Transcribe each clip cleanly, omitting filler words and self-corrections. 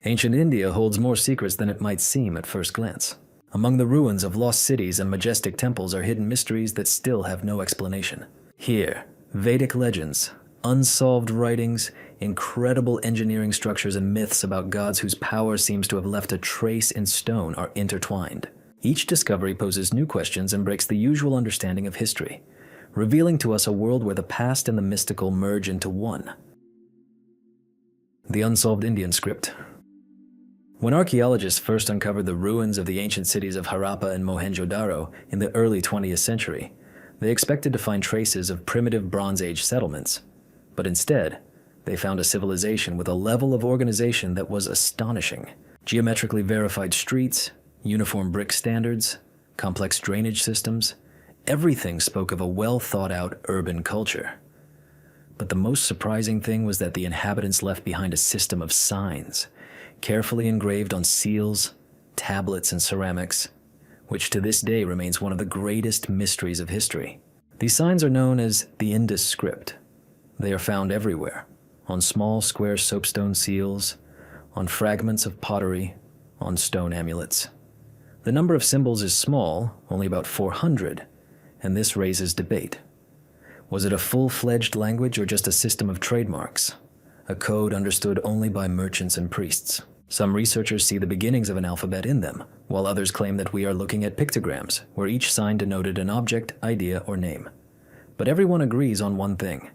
Ancient India holds more secrets than it might seem at first glance. Among the ruins of lost cities and majestic temples are hidden mysteries that still have no explanation. Here, Vedic legends, unsolved writings, incredible engineering structures, and myths about gods whose power seems to have left a trace in stone are intertwined. Each discovery poses new questions and breaks the usual understanding of history, revealing to us a world where the past and the mystical merge into one. The unsolved Indian script. When archaeologists first uncovered the ruins of the ancient cities of Harappa and Mohenjo-daro in the early 20th century, they expected to find traces of primitive Bronze Age settlements. But instead, they found a civilization with a level of organization that was astonishing. Geometrically verified streets, uniform brick standards, complex drainage systems, everything spoke of a well-thought-out urban culture. But the most surprising thing was that the inhabitants left behind a system of signs, carefully engraved on seals, tablets, and ceramics, which to this day remains one of the greatest mysteries of history. These signs are known as the Indus script. They are found everywhere, on small square soapstone seals, on fragments of pottery, on stone amulets. The number of symbols is small, only about 400, and this raises debate. Was it a full-fledged language or just a system of trademarks? A code understood only by merchants and priests. Some researchers see the beginnings of an alphabet in them, while others claim that we are looking at pictograms, where each sign denoted an object, idea, or name. But everyone agrees on one thing.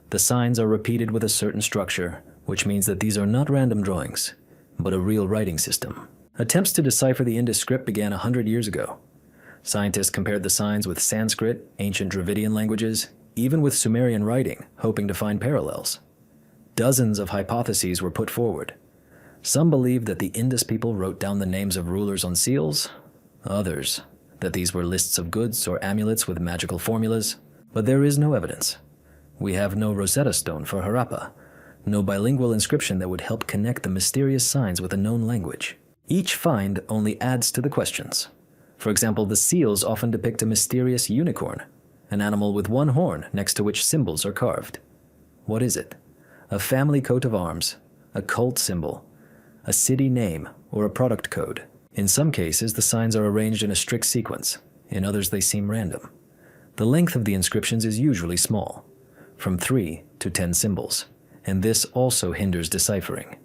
The signs are repeated with a certain structure, which means that these are not random drawings, but a real writing system. Attempts to decipher the Indus script began 100 years ago. Scientists compared the signs with Sanskrit, ancient Dravidian languages, even with Sumerian writing, hoping to find parallels. Dozens of hypotheses were put forward. Some believed that the Indus people wrote down the names of rulers on seals, others that these were lists of goods or amulets with magical formulas, but there is no evidence. We have no Rosetta Stone for Harappa, no bilingual inscription that would help connect the mysterious signs with a known language. Each find only adds to the questions. For example, the seals often depict a mysterious unicorn, an animal with one horn next to which symbols are carved. What is it? A family coat of arms, a cult symbol, a city name, or a product code. In some cases, the signs are arranged in a strict sequence. In others, they seem random. The length of the inscriptions is usually small, from 3 to 10 symbols, and this also hinders deciphering.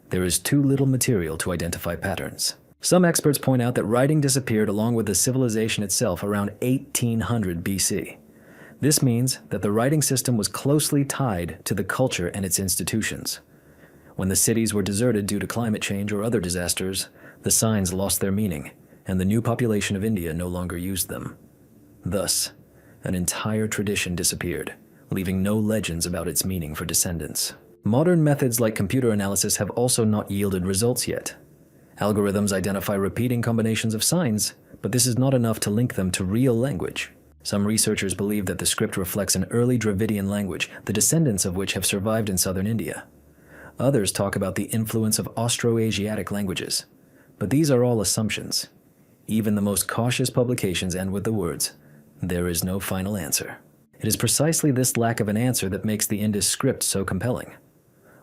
There is too little material to identify patterns. Some experts point out that writing disappeared along with the civilization itself around 1800 BC. This means that the writing system was closely tied to the culture and its institutions. When the cities were deserted due to climate change or other disasters, the signs lost their meaning, and the new population of India no longer used them. Thus, an entire tradition disappeared, leaving no legends about its meaning for descendants. Modern methods like computer analysis have also not yielded results yet. Algorithms identify repeating combinations of signs, but this is not enough to link them to real language. Some researchers believe that the script reflects an early Dravidian language, the descendants of which have survived in southern India. Others talk about the influence of Austroasiatic languages, but these are all assumptions. Even the most cautious publications end with the words, "There is no final answer." It is precisely this lack of an answer that makes the Indus script so compelling.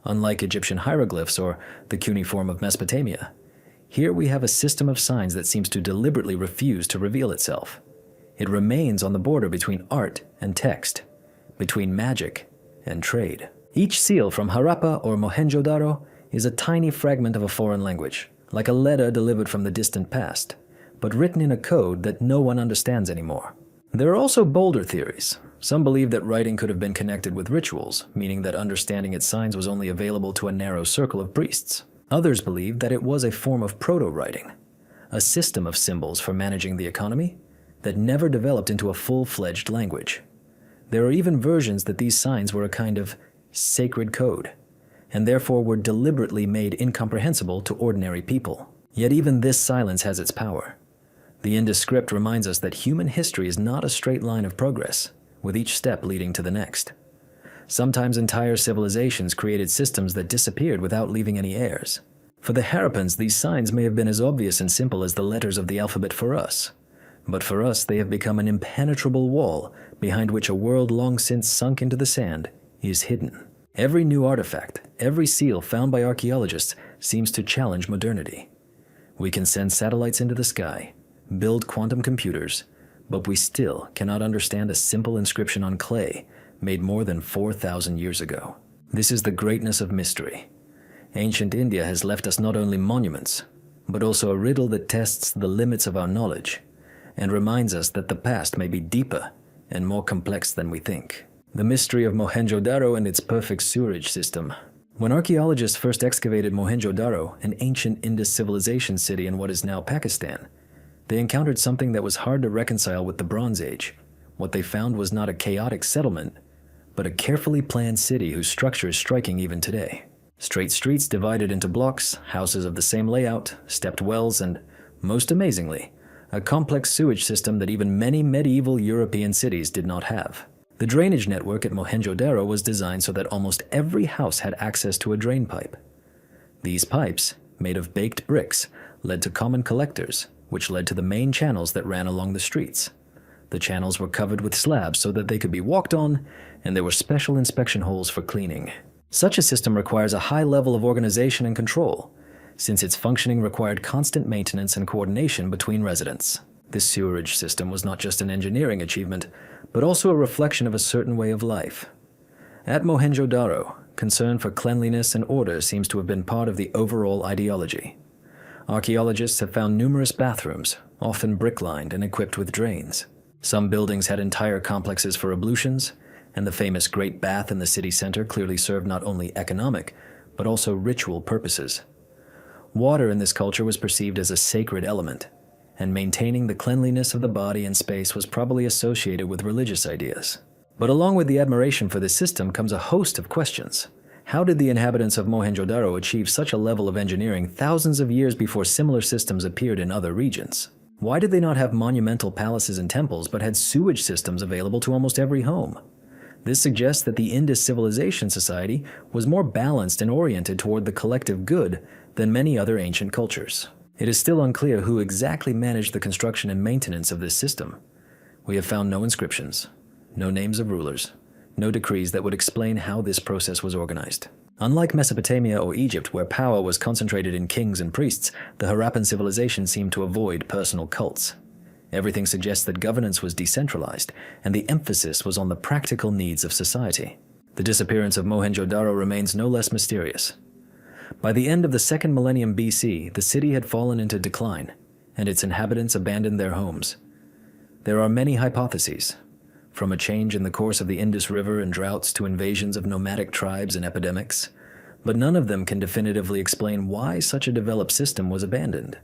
Unlike Egyptian hieroglyphs or the cuneiform of Mesopotamia, here we have a system of signs that seems to deliberately refuse to reveal itself. It remains on the border between art and text, between magic and trade. Each seal from Harappa or Mohenjo-daro is a tiny fragment of a foreign language, like a letter delivered from the distant past, but written in a code that no one understands anymore. There are also bolder theories. Some believe that writing could have been connected with rituals, meaning that understanding its signs was only available to a narrow circle of priests. Others believe that it was a form of proto-writing, a system of symbols for managing the economy that never developed into a full-fledged language. There are even versions that these signs were a kind of sacred code, and therefore were deliberately made incomprehensible to ordinary people. Yet even this silence has its power. The Indus script reminds us that human history is not a straight line of progress, with each step leading to the next. Sometimes entire civilizations created systems that disappeared without leaving any heirs. For the Harappans, these signs may have been as obvious and simple as the letters of the alphabet for us. But for us, they have become an impenetrable wall behind which a world long since sunk into the sand is hidden. Every new artifact, every seal found by archaeologists seems to challenge modernity. We can send satellites into the sky, build quantum computers, but we still cannot understand a simple inscription on clay made more than 4,000 years ago. This is the greatness of mystery. Ancient India has left us not only monuments, but also a riddle that tests the limits of our knowledge and reminds us that the past may be deeper and more complex than we think. The mystery of Mohenjo-Daro and its perfect sewerage system. When archaeologists first excavated Mohenjo-Daro, an ancient Indus civilization city in what is now Pakistan, they encountered something that was hard to reconcile with the Bronze Age. What they found was not a chaotic settlement, but a carefully planned city whose structure is striking even today. Straight streets divided into blocks, houses of the same layout, stepped wells, and, most amazingly, a complex sewage system that even many medieval European cities did not have. The drainage network at Mohenjo-Daro was designed so that almost every house had access to a drain pipe. These pipes, made of baked bricks, led to common collectors, which led to the main channels that ran along the streets. The channels were covered with slabs so that they could be walked on, and there were special inspection holes for cleaning. Such a system requires a high level of organization and control, since its functioning required constant maintenance and coordination between residents. This sewerage system was not just an engineering achievement, but also a reflection of a certain way of life. At Mohenjo-Daro, concern for cleanliness and order seems to have been part of the overall ideology. Archaeologists have found numerous bathrooms, often brick-lined and equipped with drains. Some buildings had entire complexes for ablutions, and the famous Great Bath in the city center clearly served not only economic, but also ritual purposes. Water in this culture was perceived as a sacred element, and maintaining the cleanliness of the body and space was probably associated with religious ideas. But along with the admiration for this system comes a host of questions. How did the inhabitants of Mohenjo-Daro achieve such a level of engineering thousands of years before similar systems appeared in other regions? Why did they not have monumental palaces and temples but had sewage systems available to almost every home? This suggests that the Indus civilization society was more balanced and oriented toward the collective good than many other ancient cultures. It is still unclear who exactly managed the construction and maintenance of this system. We have found no inscriptions, no names of rulers, no decrees that would explain how this process was organized. Unlike Mesopotamia or Egypt, where power was concentrated in kings and priests, the Harappan civilization seemed to avoid personal cults. Everything suggests that governance was decentralized, and the emphasis was on the practical needs of society. The disappearance of Mohenjo-Daro remains no less mysterious. By the end of the 2nd millennium BC, the city had fallen into decline, and its inhabitants abandoned their homes. There are many hypotheses, from a change in the course of the Indus River and droughts to invasions of nomadic tribes and epidemics, but none of them can definitively explain why such a developed system was abandoned.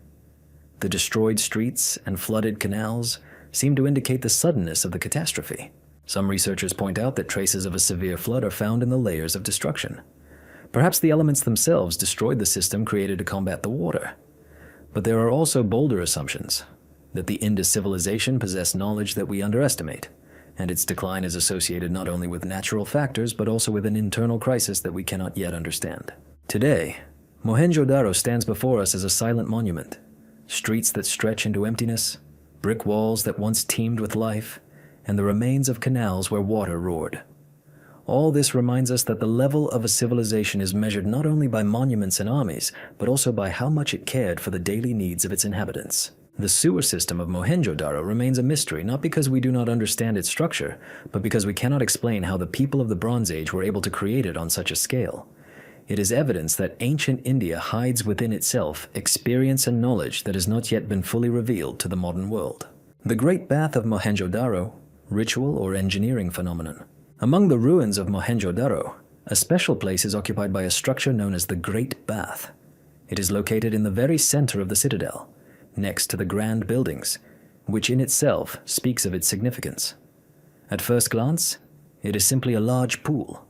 The destroyed streets and flooded canals seem to indicate the suddenness of the catastrophe. Some researchers point out that traces of a severe flood are found in the layers of destruction. Perhaps the elements themselves destroyed the system created to combat the water. But there are also bolder assumptions, that the Indus civilization possessed knowledge that we underestimate, and its decline is associated not only with natural factors but also with an internal crisis that we cannot yet understand. Today, Mohenjo-Daro stands before us as a silent monument. Streets that stretch into emptiness, brick walls that once teemed with life, and the remains of canals where water roared. All this reminds us that the level of a civilization is measured not only by monuments and armies, but also by how much it cared for the daily needs of its inhabitants. The sewer system of Mohenjo-Daro remains a mystery, not because we do not understand its structure, but because we cannot explain how the people of the Bronze Age were able to create it on such a scale. It is evidence that ancient India hides within itself experience and knowledge that has not yet been fully revealed to the modern world. The Great Bath of Mohenjo-Daro, ritual or engineering phenomenon. Among the ruins of Mohenjo-Daro, a special place is occupied by a structure known as the Great Bath. It is located in the very center of the citadel, next to the grand buildings, which in itself speaks of its significance. At first glance, it is simply a large pool,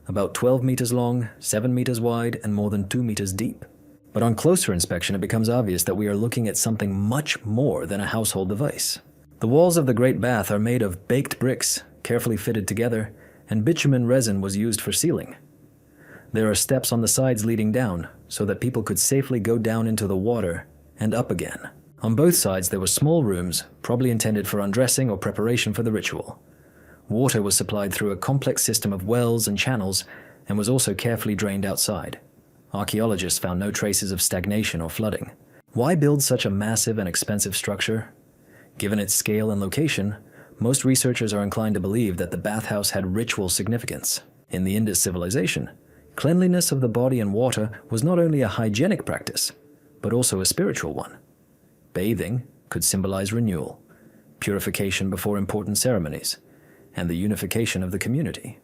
about 12 meters long, 7 meters wide, and more than 2 meters deep. But on closer inspection, it becomes obvious that we are looking at something much more than a household device. The walls of the Great Bath are made of baked bricks, carefully fitted together, and bitumen resin was used for sealing. There are steps on the sides leading down, so that people could safely go down into the water and up again. On both sides there were small rooms, probably intended for undressing or preparation for the ritual. Water was supplied through a complex system of wells and channels, and was also carefully drained outside. Archaeologists found no traces of stagnation or flooding. Why build such a massive and expensive structure? Given its scale and location, most researchers are inclined to believe that the bathhouse had ritual significance. In the Indus civilization, cleanliness of the body and water was not only a hygienic practice, but also a spiritual one. Bathing could symbolize renewal, purification before important ceremonies, and the unification of the community.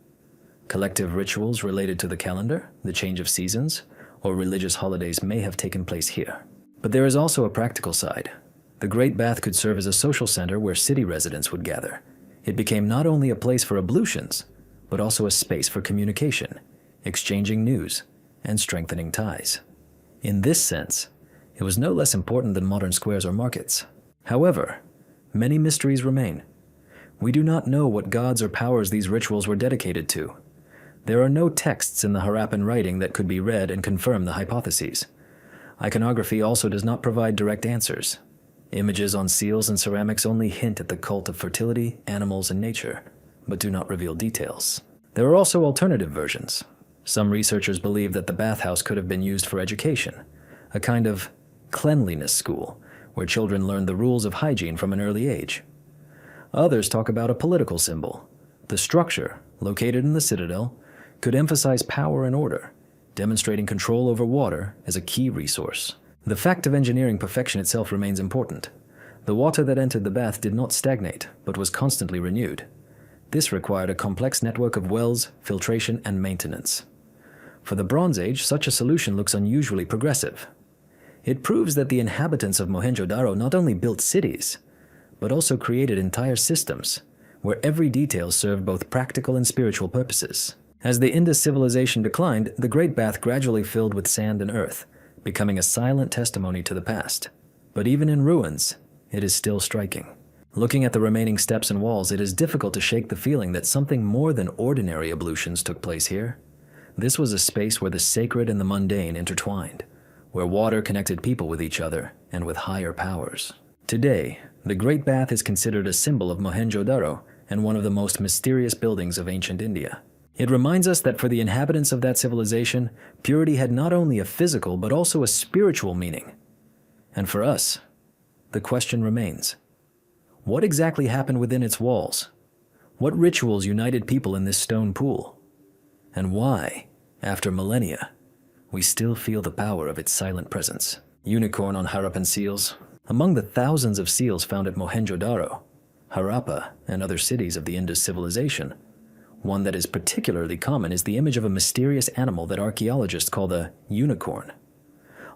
Collective rituals related to the calendar, the change of seasons, or religious holidays may have taken place here. But there is also a practical side. The Great Bath could serve as a social center where city residents would gather. It became not only a place for ablutions, but also a space for communication, exchanging news, and strengthening ties. In this sense, it was no less important than modern squares or markets. However, many mysteries remain. We do not know what gods or powers these rituals were dedicated to. There are no texts in the Harappan writing that could be read and confirm the hypotheses. Iconography also does not provide direct answers. Images on seals and ceramics only hint at the cult of fertility, animals, and nature, but do not reveal details. There are also alternative versions. Some researchers believe that the bathhouse could have been used for education, a kind of cleanliness school, where children learned the rules of hygiene from an early age. Others talk about a political symbol. The structure, located in the citadel, could emphasize power and order, demonstrating control over water as a key resource. The fact of engineering perfection itself remains important. The water that entered the bath did not stagnate, but was constantly renewed. This required a complex network of wells, filtration, and maintenance. For the Bronze Age, such a solution looks unusually progressive. It proves that the inhabitants of Mohenjo-Daro not only built cities, but also created entire systems, where every detail served both practical and spiritual purposes. As the Indus civilization declined, the Great Bath gradually filled with sand and earth, becoming a silent testimony to the past. But even in ruins, it is still striking. Looking at the remaining steps and walls, it is difficult to shake the feeling that something more than ordinary ablutions took place here. This was a space where the sacred and the mundane intertwined, where water connected people with each other and with higher powers. Today, the Great Bath is considered a symbol of Mohenjo-Daro and one of the most mysterious buildings of ancient India. It reminds us that for the inhabitants of that civilization, purity had not only a physical but also a spiritual meaning. And for us, the question remains: what exactly happened within its walls? What rituals united people in this stone pool? And why, after millennia, we still feel the power of its silent presence? Unicorn on Harappan seals. Among the thousands of seals found at Mohenjo-Daro, Harappa, and other cities of the Indus civilization, one that is particularly common is the image of a mysterious animal that archaeologists call the unicorn.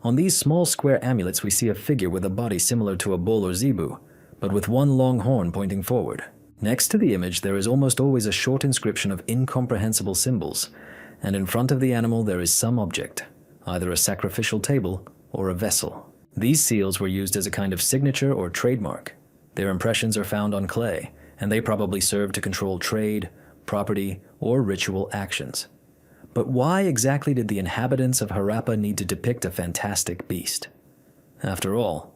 On these small square amulets we see a figure with a body similar to a bull or zebu, but with one long horn pointing forward. Next to the image there is almost always a short inscription of incomprehensible symbols, and in front of the animal there is some object, either a sacrificial table or a vessel. These seals were used as a kind of signature or trademark. Their impressions are found on clay, and they probably serve to control trade, property, or ritual actions. But why exactly did the inhabitants of Harappa need to depict a fantastic beast? After all,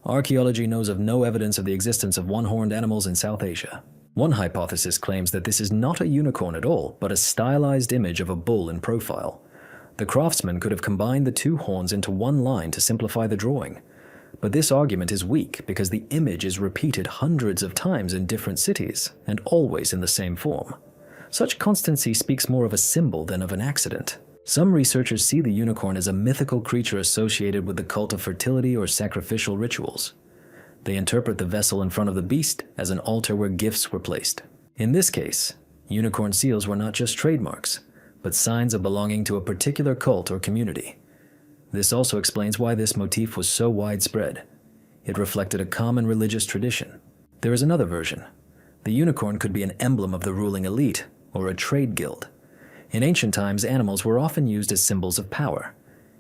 archaeology knows of no evidence of the existence of one-horned animals in South Asia. One hypothesis claims that this is not a unicorn at all, but a stylized image of a bull in profile. The craftsman could have combined the two horns into one line to simplify the drawing. But this argument is weak because the image is repeated hundreds of times in different cities, and always in the same form. Such constancy speaks more of a symbol than of an accident. Some researchers see the unicorn as a mythical creature associated with the cult of fertility or sacrificial rituals. They interpret the vessel in front of the beast as an altar where gifts were placed. In this case, unicorn seals were not just trademarks, but signs of belonging to a particular cult or community. This also explains why this motif was so widespread. It reflected a common religious tradition. There is another version. The unicorn could be an emblem of the ruling elite or a trade guild. In ancient times, animals were often used as symbols of power.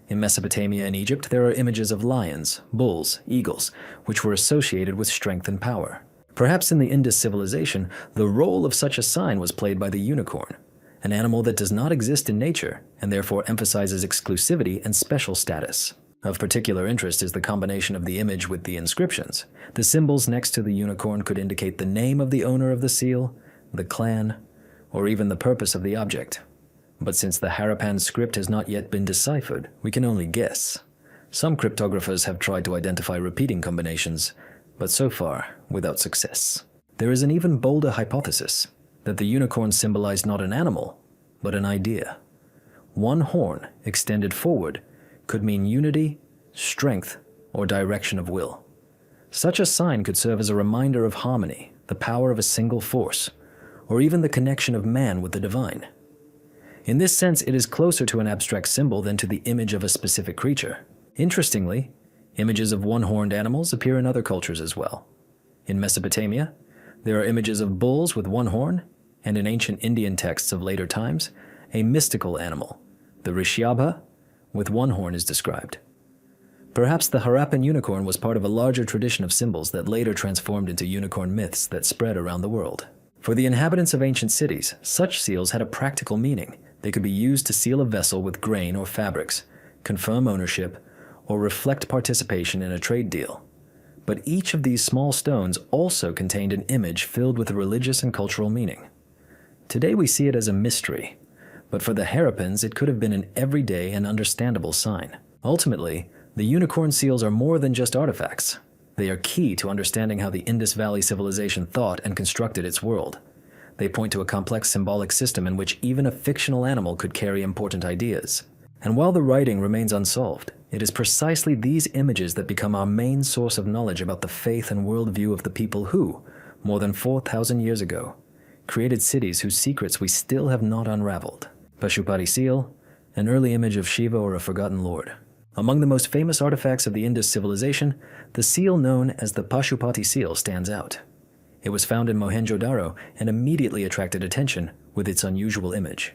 In Mesopotamia and Egypt, there are images of lions, bulls, eagles, which were associated with strength and power. Perhaps in the Indus civilization, the role of such a sign was played by the unicorn, an animal that does not exist in nature and therefore emphasizes exclusivity and special status. Of particular interest is the combination of the image with the inscriptions. The symbols next to the unicorn could indicate the name of the owner of the seal, the clan, or even the purpose of the object. But since the Harappan script has not yet been deciphered, we can only guess. Some cryptographers have tried to identify repeating combinations, but so far without success. There is an even bolder hypothesis that the unicorn symbolized not an animal, but an idea. One horn extended forward could mean unity, strength, or direction of will. Such a sign could serve as a reminder of harmony, the power of a single force, or even the connection of man with the divine. In this sense, it is closer to an abstract symbol than to the image of a specific creature. Interestingly, images of one-horned animals appear in other cultures as well. In Mesopotamia, there are images of bulls with one horn, and in ancient Indian texts of later times, a mystical animal, the Rishyabha, with one horn is described. Perhaps the Harappan unicorn was part of a larger tradition of symbols that later transformed into unicorn myths that spread around the world. For the inhabitants of ancient cities, such seals had a practical meaning. They could be used to seal a vessel with grain or fabrics, confirm ownership, or reflect participation in a trade deal. But each of these small stones also contained an image filled with a religious and cultural meaning. Today we see it as a mystery, but for the Harappans it could have been an everyday and understandable sign. Ultimately, the unicorn seals are more than just artifacts. They are key to understanding how the Indus Valley civilization thought and constructed its world. They point to a complex symbolic system in which even a fictional animal could carry important ideas. And while the writing remains unsolved, it is precisely these images that become our main source of knowledge about the faith and worldview of the people who, more than 4,000 years ago, created cities whose secrets we still have not unraveled. Pashupati seal, an early image of Shiva or a forgotten lord. Among the most famous artifacts of the Indus civilization, the seal known as the Pashupati seal stands out. It was found in Mohenjo-daro and immediately attracted attention with its unusual image.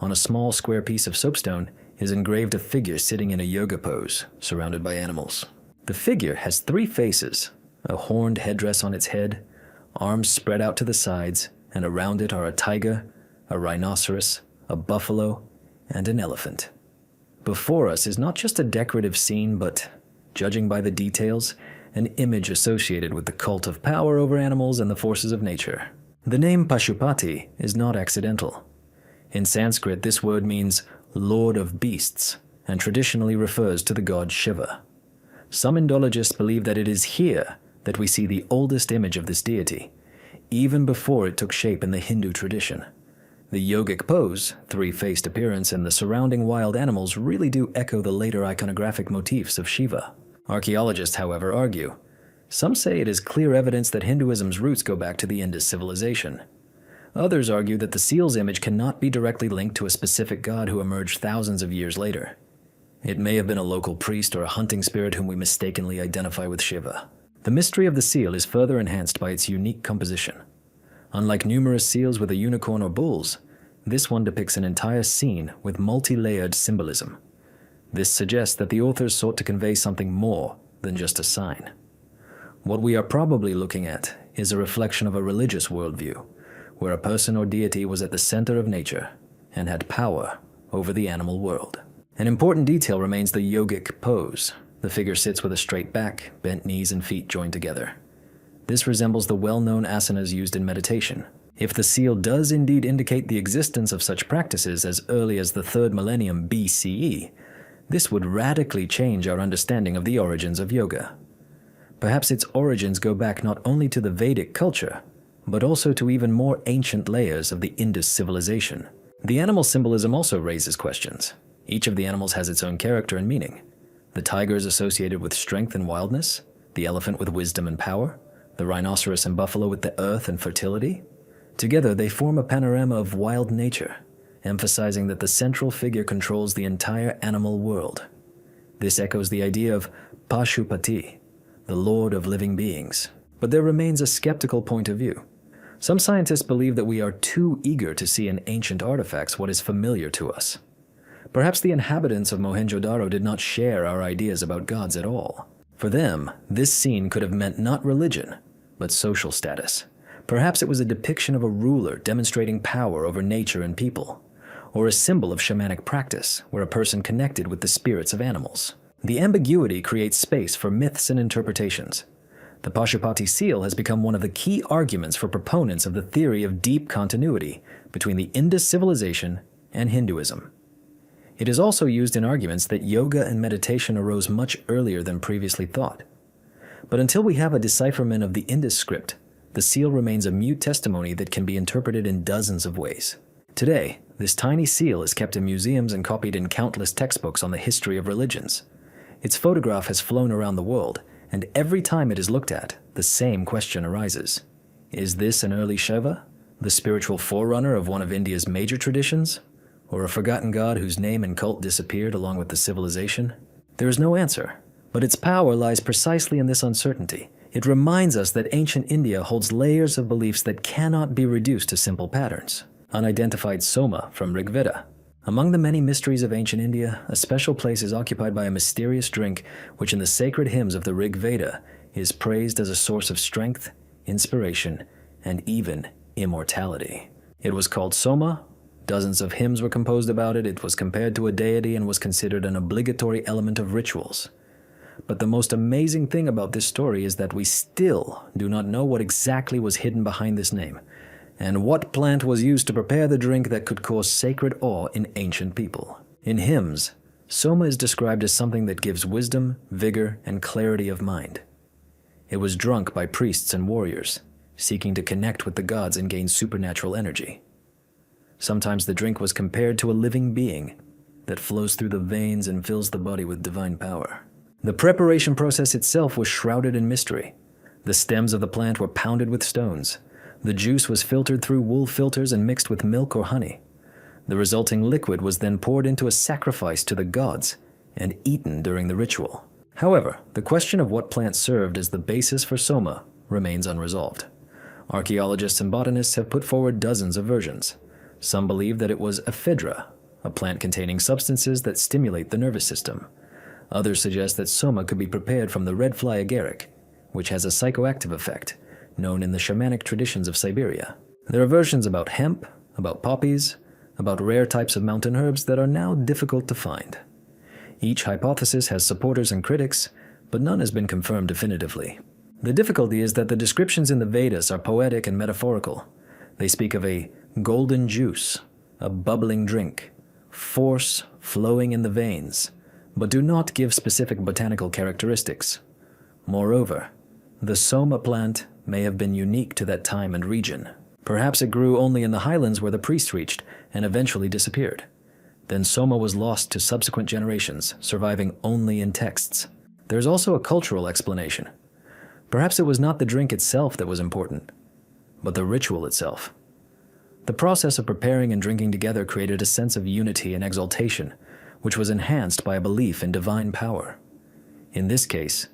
On a small square piece of soapstone is engraved a figure sitting in a yoga pose, surrounded by animals. The figure has 3 faces, a horned headdress on its head, arms spread out to the sides, and around it are a tiger, a rhinoceros, a buffalo, and an elephant. Before us is not just a decorative scene, but, judging by the details, an image associated with the cult of power over animals and the forces of nature. The name Pashupati is not accidental. In Sanskrit, this word means Lord of Beasts, and traditionally refers to the god Shiva. Some Indologists believe that it is here that we see the oldest image of this deity, even before it took shape in the Hindu tradition. The yogic pose, 3-faced appearance, and the surrounding wild animals really do echo the later iconographic motifs of Shiva. Archaeologists, however, argue. Some say it is clear evidence that Hinduism's roots go back to the Indus civilization. Others argue that the seal's image cannot be directly linked to a specific god who emerged thousands of years later. It may have been a local priest or a hunting spirit whom we mistakenly identify with Shiva. The mystery of the seal is further enhanced by its unique composition. Unlike numerous seals with a unicorn or bulls, this one depicts an entire scene with multi-layered symbolism. This suggests that the authors sought to convey something more than just a sign. What we are probably looking at is a reflection of a religious worldview, where a person or deity was at the center of nature and had power over the animal world. An important detail remains the yogic pose. The figure sits with a straight back, bent knees and feet joined together. This resembles the well-known asanas used in meditation. If the seal does indeed indicate the existence of such practices as early as the 3rd millennium BCE, this would radically change our understanding of the origins of yoga. Perhaps its origins go back not only to the Vedic culture, but also to even more ancient layers of the Indus civilization. The animal symbolism also raises questions. Each of the animals has its own character and meaning. The tiger is associated with strength and wildness, the elephant with wisdom and power, the rhinoceros and buffalo with the earth and fertility. Together, they form a panorama of wild nature, emphasizing that the central figure controls the entire animal world. This echoes the idea of Pashupati, the lord of living beings. But there remains a skeptical point of view. Some scientists believe that we are too eager to see in ancient artifacts what is familiar to us. Perhaps the inhabitants of Mohenjo-daro did not share our ideas about gods at all. For them, this scene could have meant not religion, but social status. Perhaps it was a depiction of a ruler demonstrating power over nature and people, or a symbol of shamanic practice where a person connected with the spirits of animals. The ambiguity creates space for myths and interpretations. The Pashupati seal has become one of the key arguments for proponents of the theory of deep continuity between the Indus civilization and Hinduism. It is also used in arguments that yoga and meditation arose much earlier than previously thought. But until we have a decipherment of the Indus script, the seal remains a mute testimony that can be interpreted in dozens of ways. Today, this tiny seal is kept in museums and copied in countless textbooks on the history of religions. Its photograph has flown around the world, and every time it is looked at, the same question arises. Is this an early Shiva, the spiritual forerunner of one of India's major traditions? Or a forgotten god whose name and cult disappeared along with the civilization? There is no answer, but its power lies precisely in this uncertainty. It reminds us that ancient India holds layers of beliefs that cannot be reduced to simple patterns. Unidentified Soma from Rig Veda. Among the many mysteries of ancient India, a special place is occupied by a mysterious drink which in the sacred hymns of the Rig Veda is praised as a source of strength, inspiration, and even immortality. It was called Soma. Dozens of hymns were composed about it. It was compared to a deity and was considered an obligatory element of rituals. But the most amazing thing about this story is that we still do not know what exactly was hidden behind this name, and what plant was used to prepare the drink that could cause sacred awe in ancient people. In hymns, Soma is described as something that gives wisdom, vigor, and clarity of mind. It was drunk by priests and warriors, seeking to connect with the gods and gain supernatural energy. Sometimes the drink was compared to a living being that flows through the veins and fills the body with divine power. The preparation process itself was shrouded in mystery. The stems of the plant were pounded with stones. The juice was filtered through wool filters and mixed with milk or honey. The resulting liquid was then poured into a sacrifice to the gods and eaten during the ritual. However, the question of what plant served as the basis for Soma remains unresolved. Archaeologists and botanists have put forward dozens of versions. Some believe that it was ephedra, a plant containing substances that stimulate the nervous system. Others suggest that Soma could be prepared from the red fly agaric, which has a psychoactive effect, known in the shamanic traditions of Siberia. There are versions about hemp, about poppies, about rare types of mountain herbs that are now difficult to find. Each hypothesis has supporters and critics, but none has been confirmed definitively. The difficulty is that the descriptions in the Vedas are poetic and metaphorical. They speak of a golden juice, a bubbling drink, force flowing in the veins, but do not give specific botanical characteristics. Moreover, the Soma plant may have been unique to that time and region. Perhaps it grew only in the highlands where the priests reached and eventually disappeared. Then Soma was lost to subsequent generations, surviving only in texts. There's also a cultural explanation. Perhaps it was not the drink itself that was important, but the ritual itself. The process of preparing and drinking together created a sense of unity and exaltation, which was enhanced by a belief in divine power. In this case,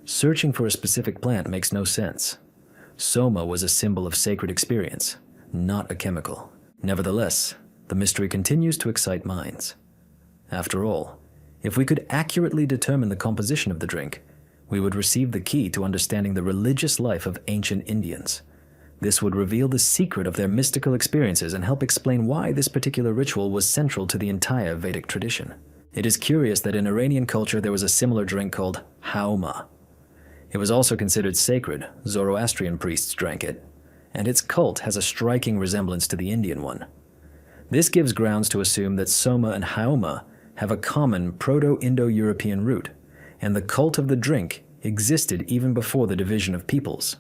searching for a specific plant makes no sense. Soma was a symbol of sacred experience, not a chemical. Nevertheless, the mystery continues to excite minds. After all, if we could accurately determine the composition of the drink, we would receive the key to understanding the religious life of ancient Indians. This would reveal the secret of their mystical experiences and help explain why this particular ritual was central to the entire Vedic tradition. It is curious that in Iranian culture there was a similar drink called hauma. It was also considered sacred. Zoroastrian priests drank it, and its cult has a striking resemblance to the Indian one. This gives grounds to assume that Soma and hauma have a common Proto-Indo-European root, and the cult of the drink existed even before the division of peoples.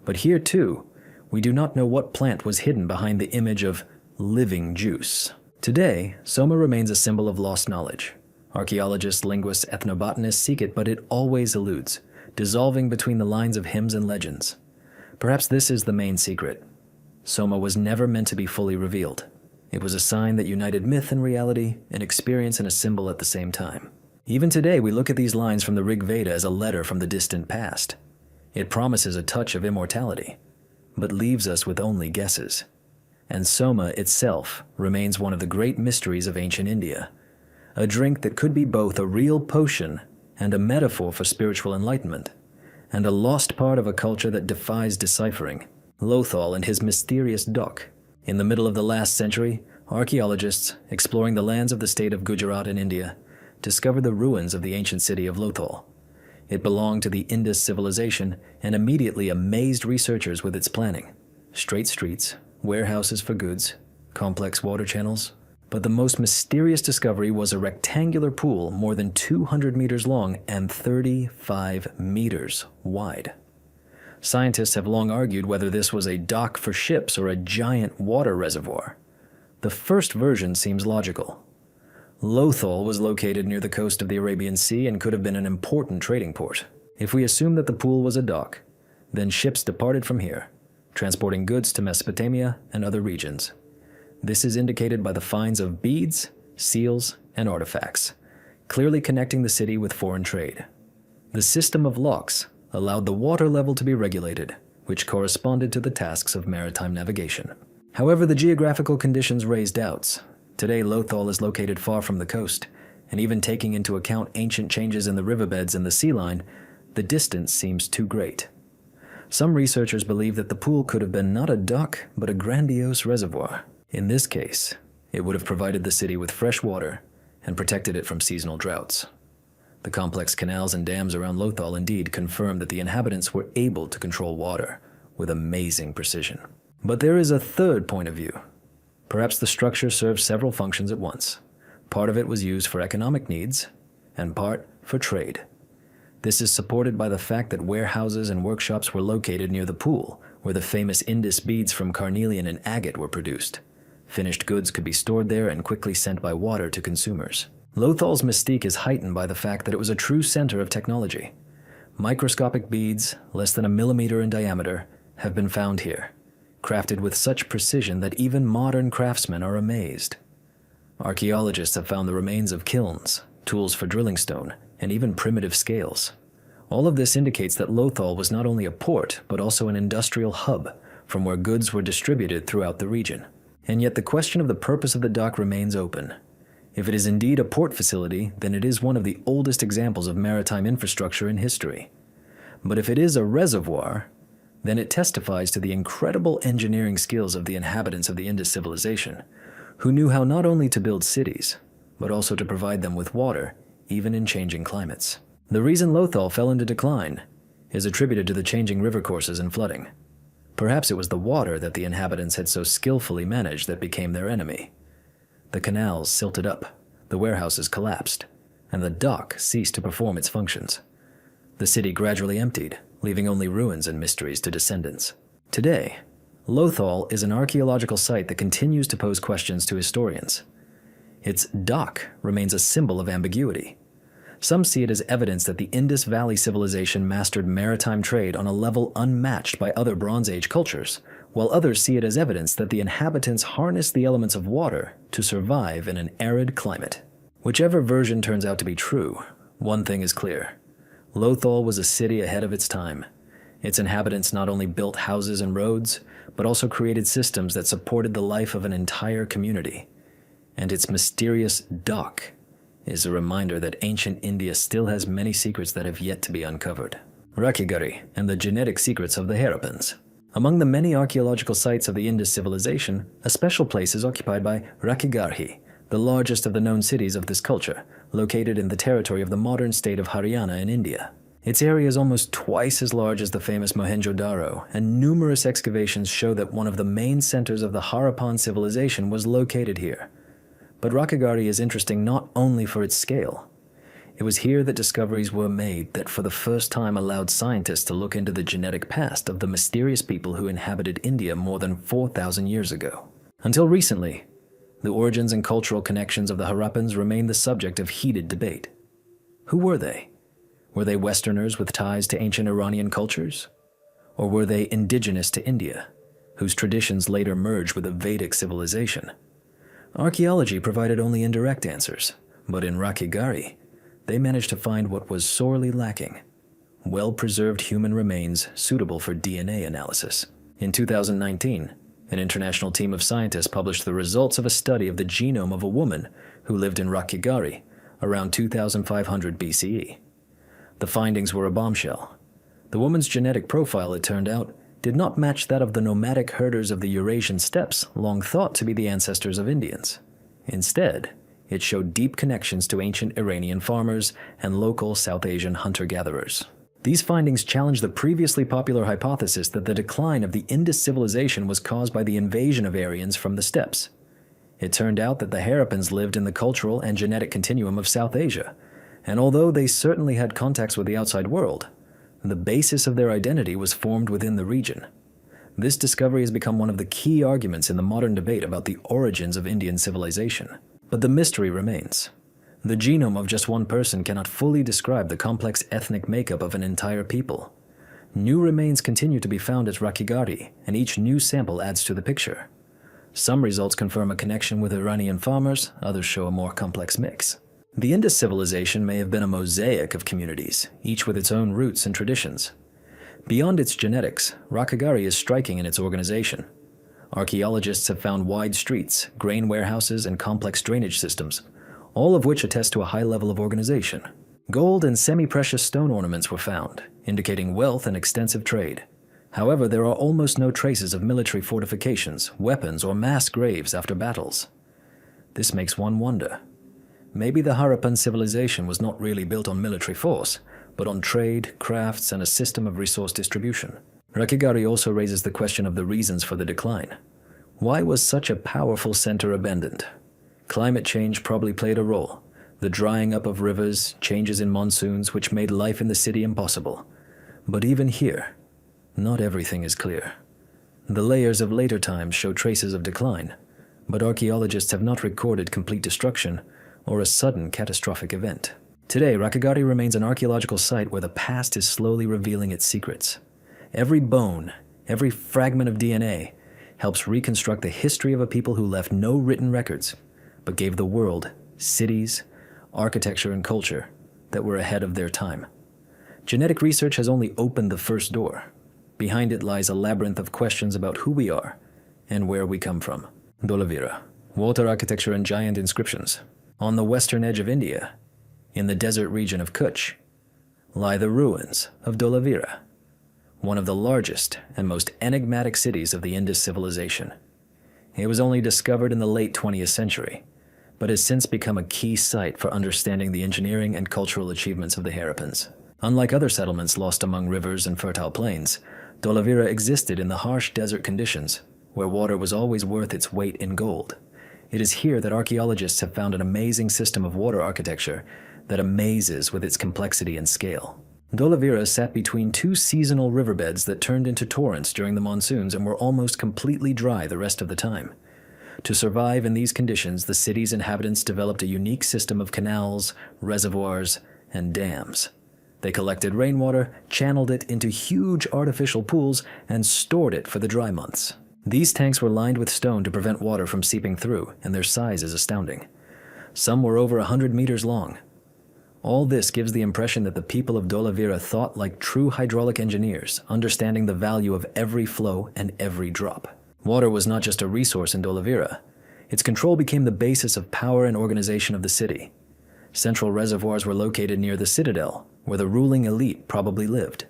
But here too, we do not know what plant was hidden behind the image of living juice. Today, Soma remains a symbol of lost knowledge. Archaeologists, linguists, ethnobotanists seek it, but it always eludes, dissolving between the lines of hymns and legends. Perhaps this is the main secret. Soma was never meant to be fully revealed. It was a sign that united myth and reality, an experience and a symbol at the same time. Even today, we look at these lines from the Rig Veda as a letter from the distant past. It promises a touch of immortality, but leaves us with only guesses. And Soma itself remains one of the great mysteries of ancient India, a drink that could be both a real potion and a metaphor for spiritual enlightenment, and a lost part of a culture that defies deciphering. Lothal and his mysterious duck. In the middle of the last century, archaeologists, exploring the lands of the state of Gujarat in India, discovered the ruins of the ancient city of Lothal. It belonged to the Indus civilization and immediately amazed researchers with its planning. Straight streets, warehouses for goods, complex water channels, But the most mysterious discovery was a rectangular pool more than 200 meters long and 35 meters wide. Scientists have long argued whether this was a dock for ships or a giant water reservoir. The first version seems logical. Lothal was located near the coast of the Arabian Sea and could have been an important trading port. If we assume that the pool was a dock, then ships departed from here, transporting goods to Mesopotamia and other regions. This is indicated by the finds of beads, seals, and artifacts, clearly connecting the city with foreign trade. The system of locks allowed the water level to be regulated, which corresponded to the tasks of maritime navigation. However, the geographical conditions raised doubts. Today, Lothal is located far from the coast, and even taking into account ancient changes in the riverbeds and the sea line, the distance seems too great. Some researchers believe that the pool could have been not a dock, but a grandiose reservoir. In this case, it would have provided the city with fresh water and protected it from seasonal droughts. The complex canals and dams around Lothal indeed confirm that the inhabitants were able to control water with amazing precision. But there is a third point of view. Perhaps the structure served several functions at once. Part of it was used for economic needs, and part for trade. This is supported by the fact that warehouses and workshops were located near the pool, where the famous Indus beads from carnelian and agate were produced. Finished goods could be stored there and quickly sent by water to consumers. Lothal's mystique is heightened by the fact that it was a true center of technology. Microscopic beads, less than a millimeter in diameter, have been found here, crafted with such precision that even modern craftsmen are amazed. Archaeologists have found the remains of kilns, tools for drilling stone, and even primitive scales. All of this indicates that Lothal was not only a port, but also an industrial hub from where goods were distributed throughout the region. And yet the question of the purpose of the dock remains open. If it is indeed a port facility, then it is one of the oldest examples of maritime infrastructure in history. But if it is a reservoir, then it testifies to the incredible engineering skills of the inhabitants of the Indus civilization, who knew how not only to build cities, but also to provide them with water, even in changing climates. The reason Lothal fell into decline is attributed to the changing river courses and flooding. Perhaps it was the water that the inhabitants had so skillfully managed that became their enemy. The canals silted up, the warehouses collapsed, and the dock ceased to perform its functions. The city gradually emptied, leaving only ruins and mysteries to descendants. Today, Lothal is an archaeological site that continues to pose questions to historians. Its dock remains a symbol of ambiguity. Some see it as evidence that the Indus Valley civilization mastered maritime trade on a level unmatched by other Bronze Age cultures, while others see it as evidence that the inhabitants harnessed the elements of water to survive in an arid climate. Whichever version turns out to be true, one thing is clear. Lothal was a city ahead of its time. Its inhabitants not only built houses and roads, but also created systems that supported the life of an entire community. And its mysterious dock is a reminder that ancient India still has many secrets that have yet to be uncovered. Rakhigarhi and the genetic secrets of the Harappans. Among the many archaeological sites of the Indus civilization, a special place is occupied by Rakhigarhi, the largest of the known cities of this culture, located in the territory of the modern state of Haryana in India. Its area is almost twice as large as the famous Mohenjo-Daro, and numerous excavations show that one of the main centers of the Harappan civilization was located here. But Rakhigarhi is interesting not only for its scale. It was here that discoveries were made that for the first time allowed scientists to look into the genetic past of the mysterious people who inhabited India more than 4,000 years ago. Until recently, the origins and cultural connections of the Harappans remained the subject of heated debate. Who were they? Were they Westerners with ties to ancient Iranian cultures? Or were they indigenous to India, whose traditions later merged with a Vedic civilization? Archaeology provided only indirect answers, but in Rakhigarhi, they managed to find what was sorely lacking: well-preserved human remains suitable for DNA analysis. In 2019, an international team of scientists published the results of a study of the genome of a woman who lived in Rakhigarhi around 2500 BCE. The findings were a bombshell. The woman's genetic profile, it turned out, did not match that of the nomadic herders of the Eurasian steppes, long thought to be the ancestors of Indians. Instead, it showed deep connections to ancient Iranian farmers and local South Asian hunter-gatherers. These findings challenged the previously popular hypothesis that the decline of the Indus civilization was caused by the invasion of Aryans from the steppes. It turned out that the Harappans lived in the cultural and genetic continuum of South Asia, and although they certainly had contacts with the outside world, the basis of their identity was formed within the region. This discovery has become one of the key arguments in the modern debate about the origins of Indian civilization. But the mystery remains. The genome of just one person cannot fully describe the complex ethnic makeup of an entire people. New remains continue to be found at Rakhigarhi, and each new sample adds to the picture. Some results confirm a connection with Iranian farmers, others show a more complex mix. The Indus civilization may have been a mosaic of communities, each with its own roots and traditions. Beyond its genetics, Rakhigarhi is striking in its organization. Archaeologists have found wide streets, grain warehouses, and complex drainage systems, all of which attest to a high level of organization. Gold and semi-precious stone ornaments were found, indicating wealth and extensive trade. However, there are almost no traces of military fortifications, weapons, or mass graves after battles. This makes one wonder. Maybe the Harappan civilization was not really built on military force, but on trade, crafts, and a system of resource distribution. Rakhigarhi also raises the question of the reasons for the decline. Why was such a powerful center abandoned? Climate change probably played a role. The drying up of rivers, changes in monsoons, which made life in the city impossible. But even here, not everything is clear. The layers of later times show traces of decline, but archaeologists have not recorded complete destruction or a sudden catastrophic event. Today, Rakhigarhi remains an archaeological site where the past is slowly revealing its secrets. Every bone, every fragment of DNA helps reconstruct the history of a people who left no written records, but gave the world cities, architecture, and culture that were ahead of their time. Genetic research has only opened the first door. Behind it lies a labyrinth of questions about who we are and where we come from. Dholavira, water architecture and giant inscriptions. On the western edge of India, in the desert region of Kutch, lie the ruins of Dholavira, one of the largest and most enigmatic cities of the Indus civilization. It was only discovered in the late 20th century, but has since become a key site for understanding the engineering and cultural achievements of the Harappans. Unlike other settlements lost among rivers and fertile plains, Dholavira existed in the harsh desert conditions, where water was always worth its weight in gold. It is here that archaeologists have found an amazing system of water architecture that amazes with its complexity and scale. Dholavira sat between two seasonal riverbeds that turned into torrents during the monsoons and were almost completely dry the rest of the time. To survive in these conditions, the city's inhabitants developed a unique system of canals, reservoirs, and dams. They collected rainwater, channeled it into huge artificial pools, and stored it for the dry months. These tanks were lined with stone to prevent water from seeping through, and their size is astounding. Some were over 100 meters long. All this gives the impression that the people of Dholavira thought like true hydraulic engineers, understanding the value of every flow and every drop. Water was not just a resource in Dholavira. Its control became the basis of power and organization of the city. Central reservoirs were located near the citadel, where the ruling elite probably lived.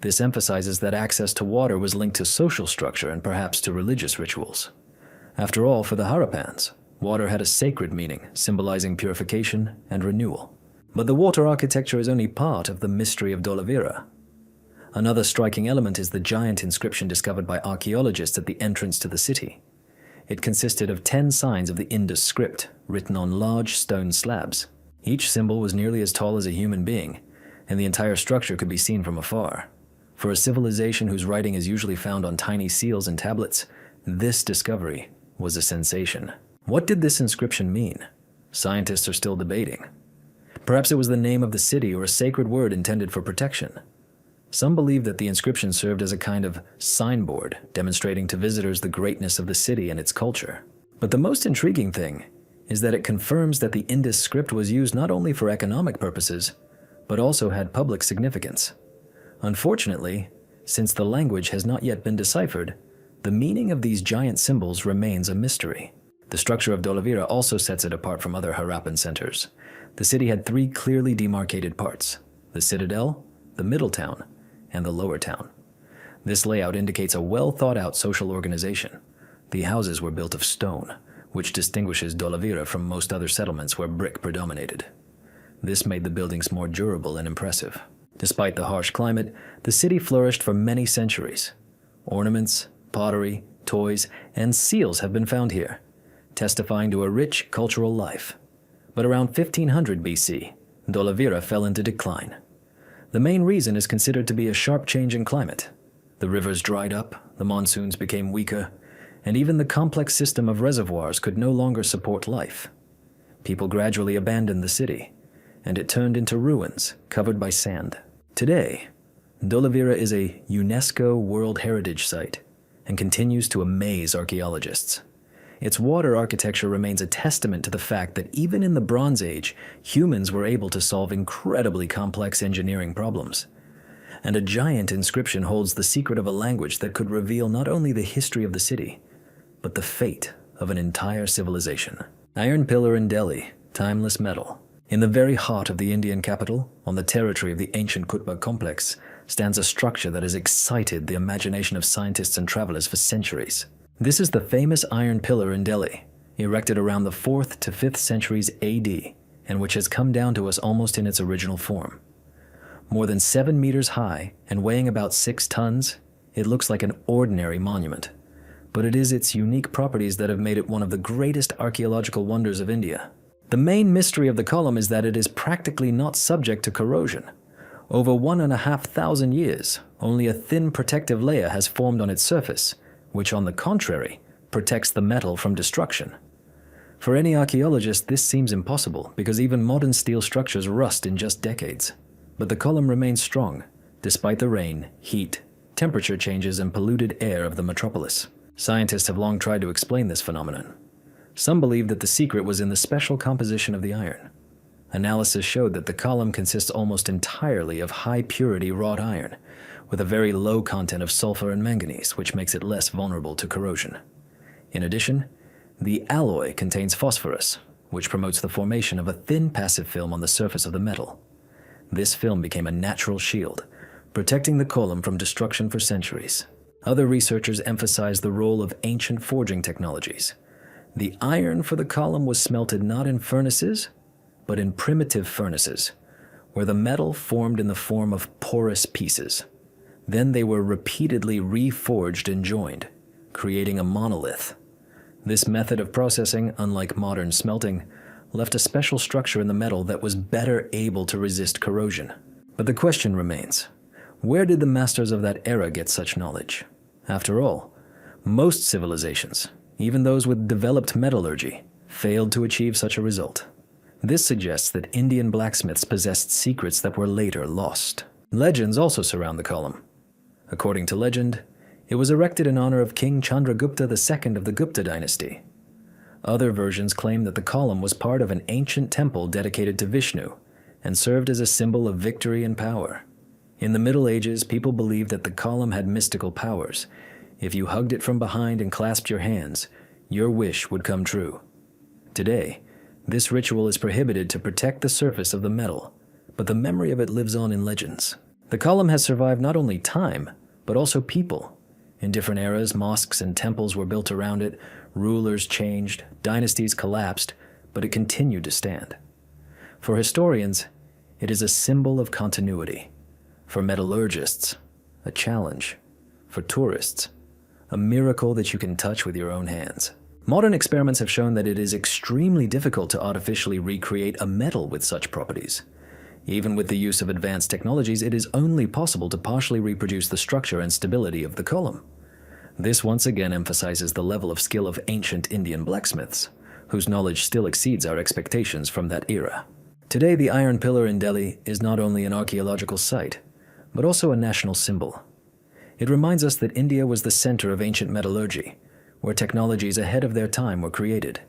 This emphasizes that access to water was linked to social structure and perhaps to religious rituals. After all, for the Harappans, water had a sacred meaning, symbolizing purification and renewal. But the water architecture is only part of the mystery of Dholavira. Another striking element is the giant inscription discovered by archaeologists at the entrance to the city. It consisted of 10 signs of the Indus script, written on large stone slabs. Each symbol was nearly as tall as a human being, and the entire structure could be seen from afar. For a civilization whose writing is usually found on tiny seals and tablets, this discovery was a sensation. What did this inscription mean? Scientists are still debating. Perhaps it was the name of the city or a sacred word intended for protection. Some believe that the inscription served as a kind of signboard, demonstrating to visitors the greatness of the city and its culture. But the most intriguing thing is that it confirms that the Indus script was used not only for economic purposes, but also had public significance. Unfortunately, since the language has not yet been deciphered, the meaning of these giant symbols remains a mystery. The structure of Dholavira also sets it apart from other Harappan centers. The city had 3 clearly demarcated parts: the citadel, the middle town, and the lower town. This layout indicates a well-thought-out social organization. The houses were built of stone, which distinguishes Dholavira from most other settlements where brick predominated. This made the buildings more durable and impressive. Despite the harsh climate, the city flourished for many centuries. Ornaments, pottery, toys, and seals have been found here. testifying to a rich cultural life. But around 1500 BC, Dolavira fell into decline. The main reason is considered to be a sharp change in climate. The rivers dried up, the monsoons became weaker, and even the complex system of reservoirs could no longer support life. People gradually abandoned the city, and it turned into ruins covered by sand. Today, Dolavira is a UNESCO World Heritage Site and continues to amaze archaeologists. Its water architecture remains a testament to the fact that even in the Bronze Age, humans were able to solve incredibly complex engineering problems. And a giant inscription holds the secret of a language that could reveal not only the history of the city, but the fate of an entire civilization. Iron Pillar in Delhi, timeless metal. In the very heart of the Indian capital, on the territory of the ancient Qutb complex, stands a structure that has excited the imagination of scientists and travelers for centuries. This is the famous Iron Pillar in Delhi, erected around the 4th to 5th centuries AD, and which has come down to us almost in its original form. More than 7 meters high and weighing about 6 tons, it looks like an ordinary monument. But it is its unique properties that have made it one of the greatest archaeological wonders of India. The main mystery of the column is that it is practically not subject to corrosion. Over 1,500 years, only a thin protective layer has formed on its surface, which on the contrary, protects the metal from destruction. For any archaeologist, this seems impossible because even modern steel structures rust in just decades. But the column remains strong, despite the rain, heat, temperature changes, and polluted air of the metropolis. Scientists have long tried to explain this phenomenon. Some believe that the secret was in the special composition of the iron. Analysis showed that the column consists almost entirely of high-purity wrought iron, with a very low content of sulfur and manganese, which makes it less vulnerable to corrosion. In addition, the alloy contains phosphorus, which promotes the formation of a thin passive film on the surface of the metal. This film became a natural shield, protecting the column from destruction for centuries. Other researchers emphasize the role of ancient forging technologies. The iron for the column was smelted not in furnaces, but in primitive furnaces, where the metal formed in the form of porous pieces. Then they were repeatedly reforged and joined, creating a monolith. This method of processing, unlike modern smelting, left a special structure in the metal that was better able to resist corrosion. But the question remains, where did the masters of that era get such knowledge? After all, most civilizations, even those with developed metallurgy, failed to achieve such a result. This suggests that Indian blacksmiths possessed secrets that were later lost. Legends also surround the column. According to legend, it was erected in honor of King Chandragupta II of the Gupta dynasty. Other versions claim that the column was part of an ancient temple dedicated to Vishnu and served as a symbol of victory and power. In the Middle Ages, people believed that the column had mystical powers. If you hugged it from behind and clasped your hands, your wish would come true. Today, this ritual is prohibited to protect the surface of the metal, but the memory of it lives on in legends. The column has survived not only time, but also people. In different eras, mosques and temples were built around it, rulers changed, dynasties collapsed, but it continued to stand. For historians, it is a symbol of continuity. For metallurgists, a challenge. For tourists, a miracle that you can touch with your own hands. Modern experiments have shown that it is extremely difficult to artificially recreate a metal with such properties. Even with the use of advanced technologies, it is only possible to partially reproduce the structure and stability of the column. This once again emphasizes the level of skill of ancient Indian blacksmiths, whose knowledge still exceeds our expectations from that era. Today, the Iron Pillar in Delhi is not only an archaeological site, but also a national symbol. It reminds us that India was the center of ancient metallurgy, where technologies ahead of their time were created,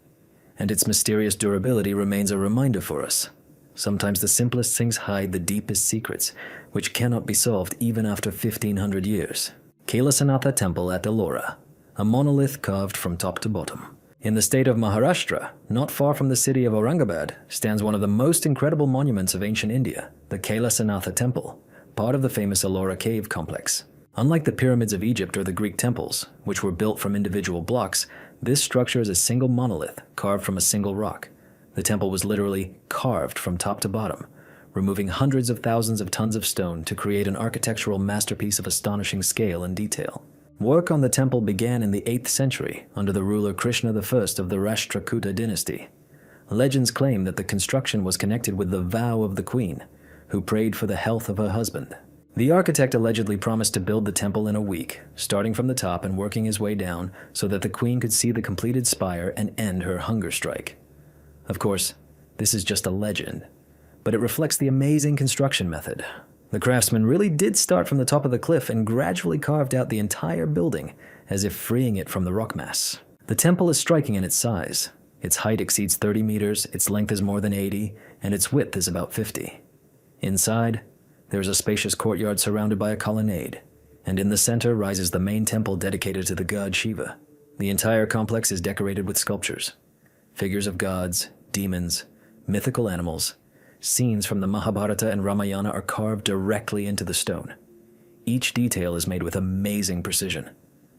and its mysterious durability remains a reminder for us. Sometimes the simplest things hide the deepest secrets, which cannot be solved even after 1,500 years. Kailasanatha Temple at Ellora, a monolith carved from top to bottom. In the state of Maharashtra, not far from the city of Aurangabad, stands one of the most incredible monuments of ancient India, the Kailasanatha Temple, part of the famous Ellora cave complex. Unlike the pyramids of Egypt or the Greek temples, which were built from individual blocks, this structure is a single monolith carved from a single rock. The temple was literally carved from top to bottom, removing hundreds of thousands of tons of stone to create an architectural masterpiece of astonishing scale and detail. Work on the temple began in the 8th century under the ruler Krishna I of the Rashtrakuta dynasty. Legends claim that the construction was connected with the vow of the queen, who prayed for the health of her husband. The architect allegedly promised to build the temple in a week, starting from the top and working his way down so that the queen could see the completed spire and end her hunger strike. Of course, this is just a legend, but it reflects the amazing construction method. The craftsman really did start from the top of the cliff and gradually carved out the entire building, as if freeing it from the rock mass. The temple is striking in its size. Its height exceeds 30 meters, its length is more than 80, and its width is about 50. Inside, there is a spacious courtyard surrounded by a colonnade, and in the center rises the main temple dedicated to the god Shiva. The entire complex is decorated with sculptures, figures of gods, demons, mythical animals. Scenes from the Mahabharata and Ramayana are carved directly into the stone. Each detail is made with amazing precision,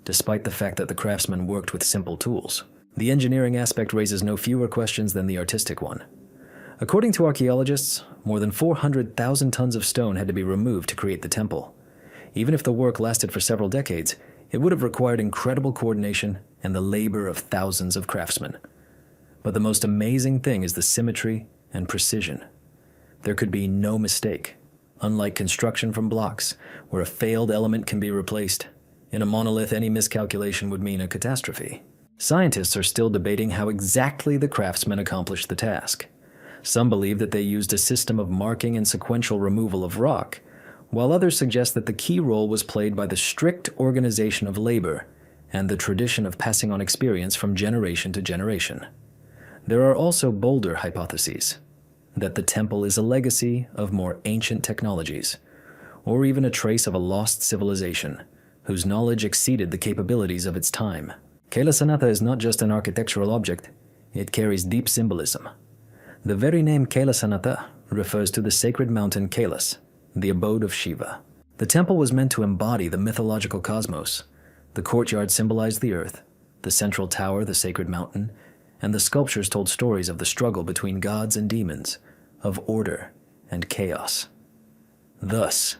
despite the fact that the craftsman worked with simple tools. The engineering aspect raises no fewer questions than the artistic one. According to archaeologists, more than 400,000 tons of stone had to be removed to create the temple. Even if the work lasted for several decades, it would have required incredible coordination and the labor of thousands of craftsmen. But the most amazing thing is the symmetry and precision. There could be no mistake. Unlike construction from blocks, where a failed element can be replaced, in a monolith any miscalculation would mean a catastrophe. Scientists are still debating how exactly the craftsmen accomplished the task. Some believe that they used a system of marking and sequential removal of rock, while others suggest that the key role was played by the strict organization of labor and the tradition of passing on experience from generation to generation. There are also bolder hypotheses, that the temple is a legacy of more ancient technologies, or even a trace of a lost civilization, whose knowledge exceeded the capabilities of its time. Kailasanatha is not just an architectural object, it carries deep symbolism. The very name Kailasanatha refers to the sacred mountain Kailas, the abode of Shiva. The temple was meant to embody the mythological cosmos. The courtyard symbolized the earth, the central tower the sacred mountain, and the sculptures told stories of the struggle between gods and demons, of order and chaos. Thus,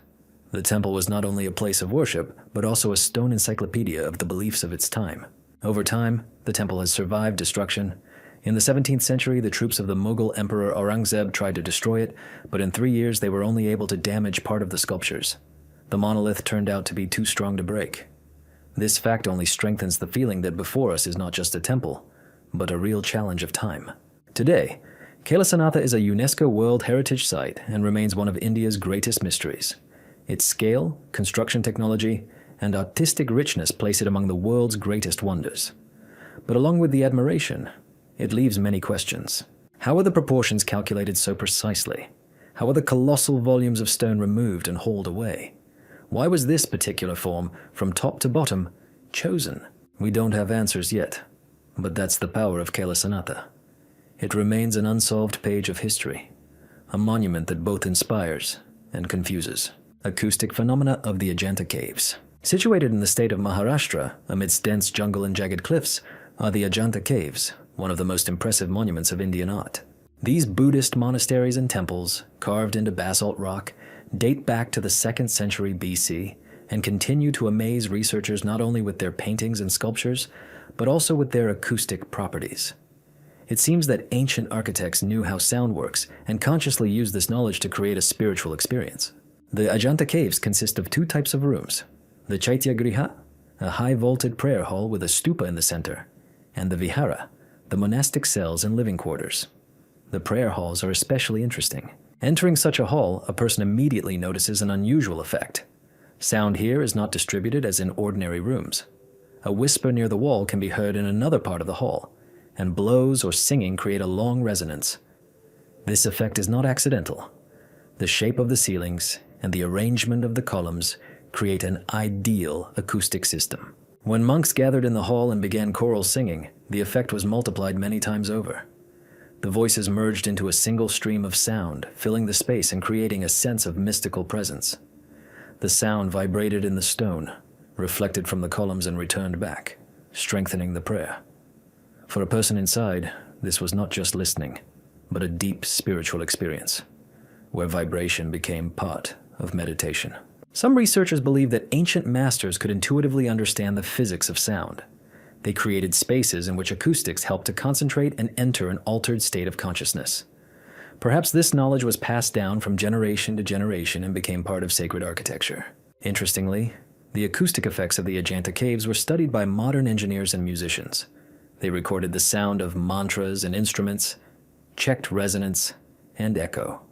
the temple was not only a place of worship, but also a stone encyclopedia of the beliefs of its time. Over time, the temple has survived destruction. In the 17th century, the troops of the Mughal Emperor Aurangzeb tried to destroy it, but in 3 years they were only able to damage part of the sculptures. The monolith turned out to be too strong to break. This fact only strengthens the feeling that before us is not just a temple, but a real challenge of time. Today, Kailasanatha is a UNESCO World Heritage Site and remains one of India's greatest mysteries. Its scale, construction technology, and artistic richness place it among the world's greatest wonders. But along with the admiration, it leaves many questions. How are the proportions calculated so precisely? How are the colossal volumes of stone removed and hauled away? Why was this particular form, from top to bottom, chosen? We don't have answers yet. But that's the power of Kailasanatha. It remains an unsolved page of history, a monument that both inspires and confuses. Acoustic phenomena of the Ajanta Caves. Situated in the state of Maharashtra, amidst dense jungle and jagged cliffs, are the Ajanta Caves, one of the most impressive monuments of Indian art. These Buddhist monasteries and temples, carved into basalt rock, date back to the 2nd century BC and continue to amaze researchers not only with their paintings and sculptures, but also with their acoustic properties. It seems that ancient architects knew how sound works and consciously used this knowledge to create a spiritual experience. The Ajanta Caves consist of 2 types of rooms: the Chaitya Griha, a high-vaulted prayer hall with a stupa in the center, and the Vihara, the monastic cells and living quarters. The prayer halls are especially interesting. Entering such a hall, a person immediately notices an unusual effect. Sound here is not distributed as in ordinary rooms. A whisper near the wall can be heard in another part of the hall, and blows or singing create a long resonance. This effect is not accidental. The shape of the ceilings and the arrangement of the columns create an ideal acoustic system. When monks gathered in the hall and began choral singing, the effect was multiplied many times over. The voices merged into a single stream of sound, filling the space and creating a sense of mystical presence. The sound vibrated in the stone, reflected from the columns and returned back, strengthening the prayer. For a person inside, this was not just listening, but a deep spiritual experience, where vibration became part of meditation. Some researchers believe that ancient masters could intuitively understand the physics of sound. They created spaces in which acoustics helped to concentrate and enter an altered state of consciousness. Perhaps this knowledge was passed down from generation to generation and became part of sacred architecture. Interestingly, the acoustic effects of the Ajanta caves were studied by modern engineers and musicians. They recorded the sound of mantras and instruments, checked resonance, and echo.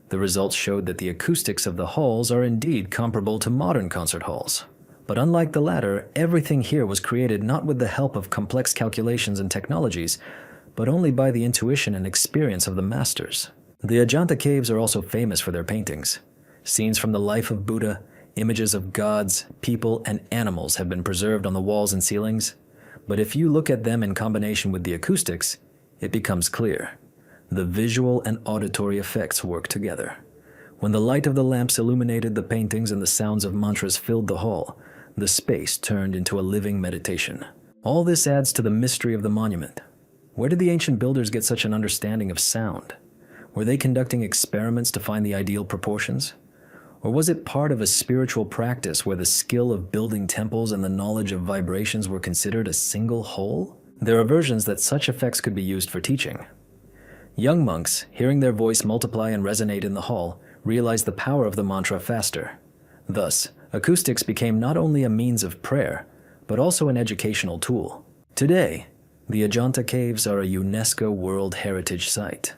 The results showed that the acoustics of the halls are indeed comparable to modern concert halls. But unlike the latter, everything here was created not with the help of complex calculations and technologies, but only by the intuition and experience of the masters. The Ajanta caves are also famous for their paintings. Scenes from the life of Buddha, images of gods, people, and animals have been preserved on the walls and ceilings. But if you look at them in combination with the acoustics, it becomes clear. The visual and auditory effects work together. When the light of the lamps illuminated the paintings and the sounds of mantras filled the hall, the space turned into a living meditation. All this adds to the mystery of the monument. Where did the ancient builders get such an understanding of sound? Were they conducting experiments to find the ideal proportions? Or was it part of a spiritual practice where the skill of building temples and the knowledge of vibrations were considered a single whole? There are versions that such effects could be used for teaching. Young monks, hearing their voice multiply and resonate in the hall, realized the power of the mantra faster. Thus, acoustics became not only a means of prayer, but also an educational tool. Today, the Ajanta caves are a UNESCO World Heritage Site.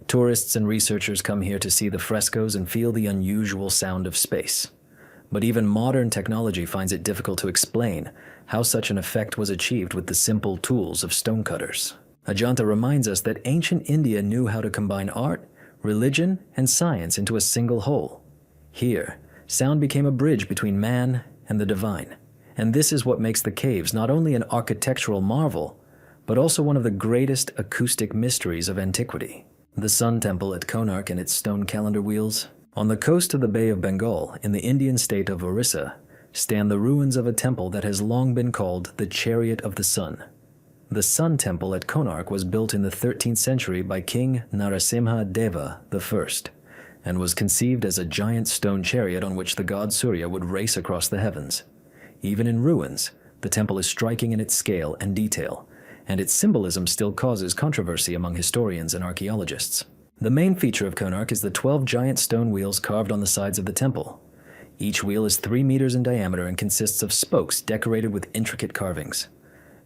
Tourists and researchers come here to see the frescoes and feel the unusual sound of space. But even modern technology finds it difficult to explain how such an effect was achieved with the simple tools of stonecutters. Ajanta reminds us that ancient India knew how to combine art, religion, and science into a single whole. Here, sound became a bridge between man and the divine. And this is what makes the caves not only an architectural marvel, but also one of the greatest acoustic mysteries of antiquity. The Sun Temple at Konark and its stone calendar wheels. On the coast of the Bay of Bengal, in the Indian state of Orissa, stand the ruins of a temple that has long been called the Chariot of the Sun. The Sun Temple at Konark was built in the 13th century by King Narasimha Deva I, and was conceived as a giant stone chariot on which the god Surya would race across the heavens. Even in ruins, the temple is striking in its scale and detail, and its symbolism still causes controversy among historians and archaeologists. The main feature of Konark is the 12 giant stone wheels carved on the sides of the temple. Each wheel is 3 meters in diameter and consists of spokes decorated with intricate carvings.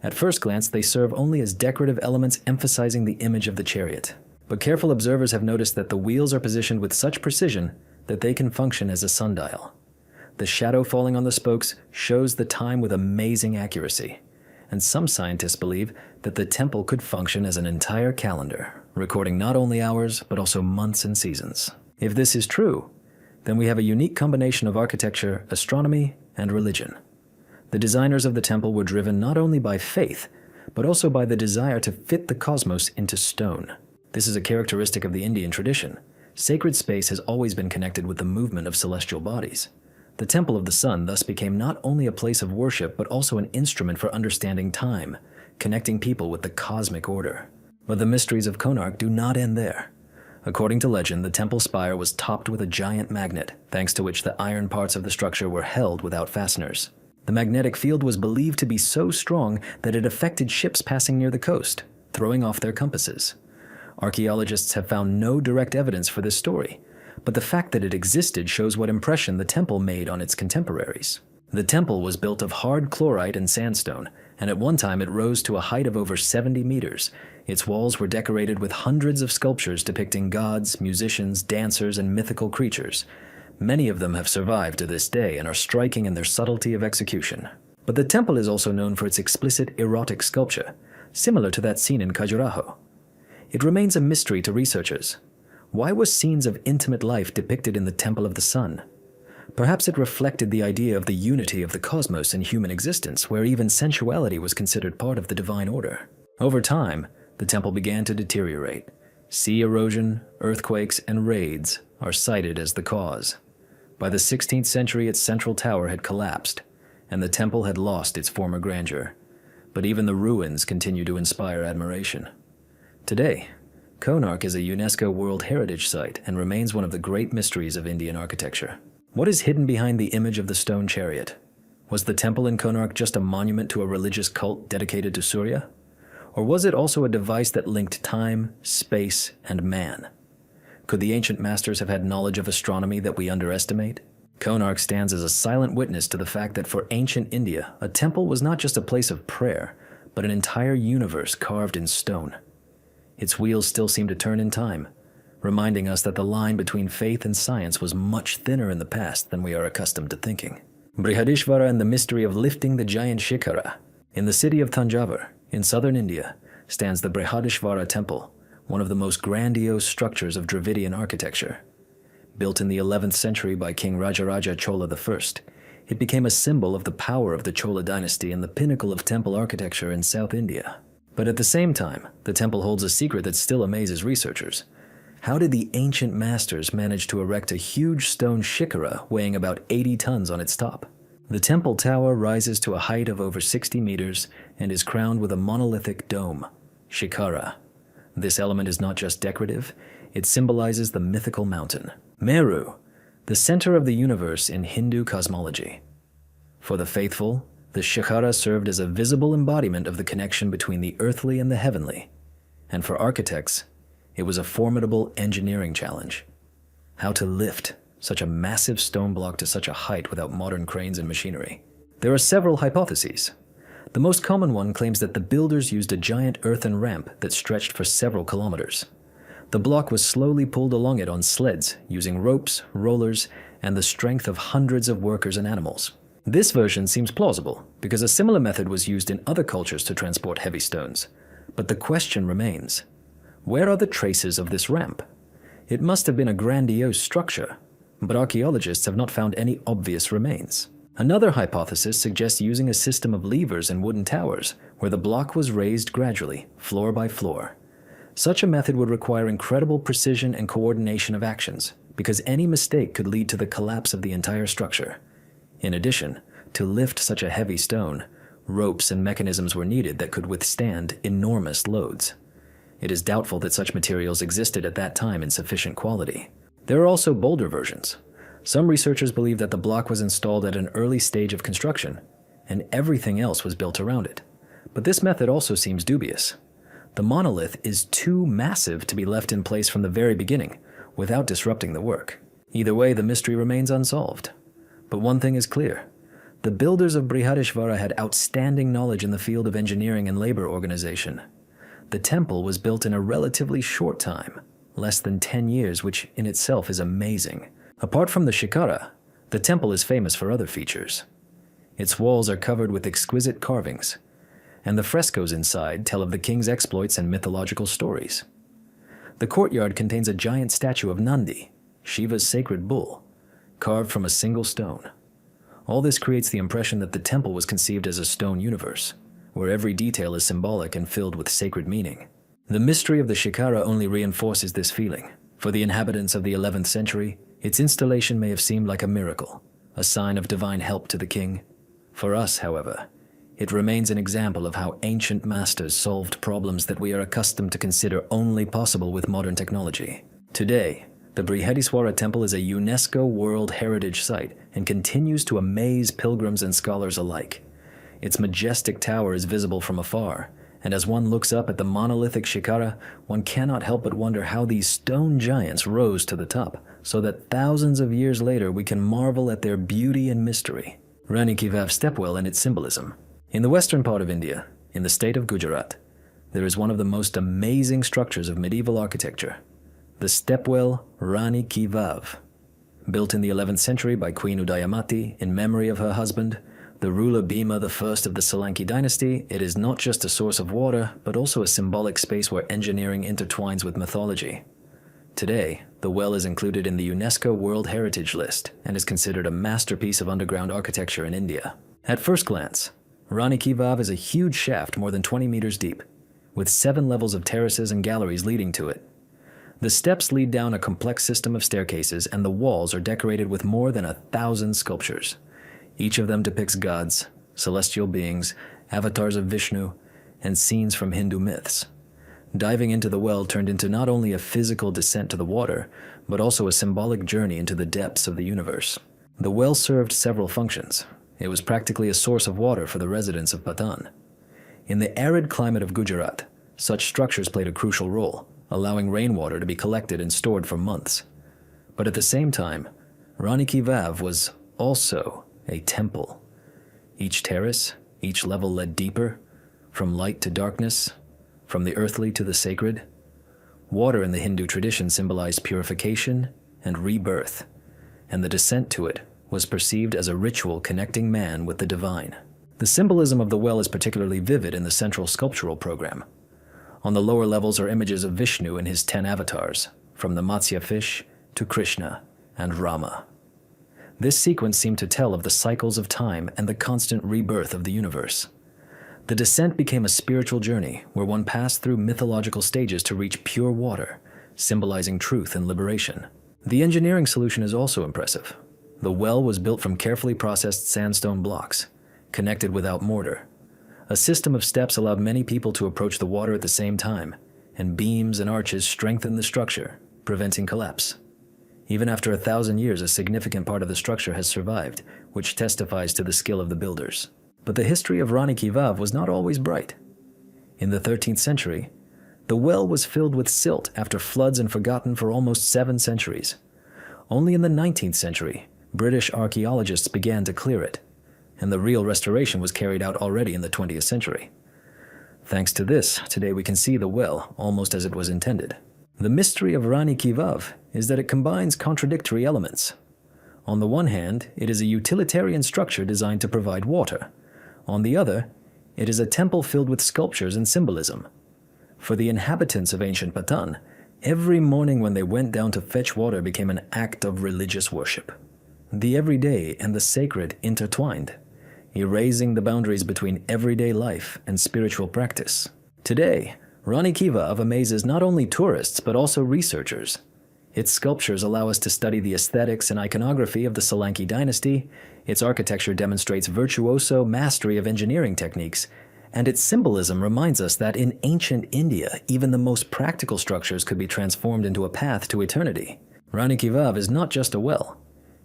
At first glance, they serve only as decorative elements emphasizing the image of the chariot. But careful observers have noticed that the wheels are positioned with such precision that they can function as a sundial. The shadow falling on the spokes shows the time with amazing accuracy. And some scientists believe that the temple could function as an entire calendar, recording not only hours, but also months and seasons. If this is true, then we have a unique combination of architecture, astronomy, and religion. The designers of the temple were driven not only by faith, but also by the desire to fit the cosmos into stone. This is a characteristic of the Indian tradition. Sacred space has always been connected with the movement of celestial bodies. The Temple of the Sun thus became not only a place of worship, but also an instrument for understanding time, connecting people with the cosmic order. But the mysteries of Konark do not end there. According to legend, the temple spire was topped with a giant magnet, thanks to which the iron parts of the structure were held without fasteners. The magnetic field was believed to be so strong that it affected ships passing near the coast, throwing off their compasses. Archaeologists have found no direct evidence for this story, but the fact that it existed shows what impression the temple made on its contemporaries. The temple was built of hard chlorite and sandstone, and at one time it rose to a height of over 70 meters. Its walls were decorated with hundreds of sculptures depicting gods, musicians, dancers, and mythical creatures. Many of them have survived to this day and are striking in their subtlety of execution. But the temple is also known for its explicit erotic sculpture, similar to that seen in Khajuraho. It remains a mystery to researchers. Why were scenes of intimate life depicted in the Temple of the Sun? Perhaps it reflected the idea of the unity of the cosmos and human existence, where even sensuality was considered part of the divine order. Over time, the temple began to deteriorate. Sea erosion, earthquakes, and raids are cited as the cause. By the 16th century, its central tower had collapsed, and the temple had lost its former grandeur. But even the ruins continue to inspire admiration. Today, Konark is a UNESCO World Heritage Site and remains one of the great mysteries of Indian architecture. What is hidden behind the image of the stone chariot? Was the temple in Konark just a monument to a religious cult dedicated to Surya? Or was it also a device that linked time, space, and man? Could the ancient masters have had knowledge of astronomy that we underestimate? Konark stands as a silent witness to the fact that for ancient India, a temple was not just a place of prayer, but an entire universe carved in stone. Its wheels still seem to turn in time, reminding us that the line between faith and science was much thinner in the past than we are accustomed to thinking. Brihadishvara and the mystery of lifting the giant Shikara. In the city of Thanjavur, in southern India, stands the Brihadishvara temple, one of the most grandiose structures of Dravidian architecture. Built in the 11th century by King Rajaraja Chola I, it became a symbol of the power of the Chola dynasty and the pinnacle of temple architecture in South India. But at the same time, the temple holds a secret that still amazes researchers. How did the ancient masters manage to erect a huge stone shikara weighing about 80 tons on its top? The temple tower rises to a height of over 60 meters and is crowned with a monolithic dome, shikara. This element is not just decorative, it symbolizes the mythical mountain, Meru, the center of the universe in Hindu cosmology. For the faithful, the shikara served as a visible embodiment of the connection between the earthly and the heavenly. And for architects, it was a formidable engineering challenge. How to lift such a massive stone block to such a height without modern cranes and machinery? There are several hypotheses. The most common one claims that the builders used a giant earthen ramp that stretched for several kilometers. The block was slowly pulled along it on sleds, using ropes, rollers, and the strength of hundreds of workers and animals. This version seems plausible, because a similar method was used in other cultures to transport heavy stones. But the question remains, where are the traces of this ramp? It must have been a grandiose structure, but archaeologists have not found any obvious remains. Another hypothesis suggests using a system of levers and wooden towers, where the block was raised gradually, floor by floor. Such a method would require incredible precision and coordination of actions, because any mistake could lead to the collapse of the entire structure. In addition, to lift such a heavy stone, ropes and mechanisms were needed that could withstand enormous loads. It is doubtful that such materials existed at that time in sufficient quality. There are also bolder versions. Some researchers believe that the block was installed at an early stage of construction, and everything else was built around it. But this method also seems dubious. The monolith is too massive to be left in place from the very beginning, without disrupting the work. Either way, the mystery remains unsolved. But one thing is clear. The builders of Brihadishvara had outstanding knowledge in the field of engineering and labor organization. The temple was built in a relatively short time, less than 10 years, which in itself is amazing. Apart from the shikara, the temple is famous for other features. Its walls are covered with exquisite carvings, and the frescoes inside tell of the king's exploits and mythological stories. The courtyard contains a giant statue of Nandi, Shiva's sacred bull, carved from a single stone. All this creates the impression that the temple was conceived as a stone universe, where every detail is symbolic and filled with sacred meaning. The mystery of the shikara only reinforces this feeling. For the inhabitants of the 11th century, its installation may have seemed like a miracle, a sign of divine help to the king. For us, however, it remains an example of how ancient masters solved problems that we are accustomed to consider only possible with modern technology. Today, the Brihadishvara Temple is a UNESCO World Heritage Site and continues to amaze pilgrims and scholars alike. Its majestic tower is visible from afar, and as one looks up at the monolithic shikara, one cannot help but wonder how these stone giants rose to the top, so that thousands of years later we can marvel at their beauty and mystery. Rani Ki Vav stepwell and its symbolism. In the western part of India, in the state of Gujarat, there is one of the most amazing structures of medieval architecture, the stepwell Rani Ki Vav. Built in the 11th century by Queen Udayamati in memory of her husband, the ruler Bhima I of the Solanki dynasty, it is not just a source of water, but also a symbolic space where engineering intertwines with mythology. Today, the well is included in the UNESCO World Heritage List and is considered a masterpiece of underground architecture in India. At first glance, Rani Ki Vav is a huge shaft more than 20 meters deep, with 7 levels of terraces and galleries leading to it. The steps lead down a complex system of staircases, and the walls are decorated with more than 1,000 sculptures. Each of them depicts gods, celestial beings, avatars of Vishnu, and scenes from Hindu myths. Diving into the well turned into not only a physical descent to the water, but also a symbolic journey into the depths of the universe. The well served several functions. It was practically a source of water for the residents of Patan. In the arid climate of Gujarat, such structures played a crucial role, allowing rainwater to be collected and stored for months. But at the same time, Rani Ki Vav was also a temple. Each terrace, each level led deeper, from light to darkness, from the earthly to the sacred. Water in the Hindu tradition symbolized purification and rebirth, and the descent to it was perceived as a ritual connecting man with the divine. The symbolism of the well is particularly vivid in the central sculptural program. On the lower levels are images of Vishnu and his 10 avatars, from the Matsya fish to Krishna and Rama. This sequence seemed to tell of the cycles of time and the constant rebirth of the universe. The descent became a spiritual journey where one passed through mythological stages to reach pure water, symbolizing truth and liberation. The engineering solution is also impressive. The well was built from carefully processed sandstone blocks, connected without mortar. A system of steps allowed many people to approach the water at the same time, and beams and arches strengthened the structure, preventing collapse. Even after 1,000 years, a significant part of the structure has survived, which testifies to the skill of the builders. But the history of Rani Ki Vav was not always bright. In the 13th century, the well was filled with silt after floods and forgotten for almost 7 centuries. Only in the 19th century, British archaeologists began to clear it, and the real restoration was carried out already in the 20th century. Thanks to this, today we can see the well almost as it was intended. The mystery of Rani Ki Vav is that it combines contradictory elements. On the one hand, it is a utilitarian structure designed to provide water. On the other, it is a temple filled with sculptures and symbolism. For the inhabitants of ancient Patan, every morning when they went down to fetch water became an act of religious worship. The everyday and the sacred intertwined, erasing the boundaries between everyday life and spiritual practice. Today, Rani Ki Vav amazes not only tourists but also researchers. Its sculptures allow us to study the aesthetics and iconography of the Solanki dynasty, its architecture demonstrates virtuoso mastery of engineering techniques, and its symbolism reminds us that in ancient India, even the most practical structures could be transformed into a path to eternity. Rani Ki Vav is not just a well.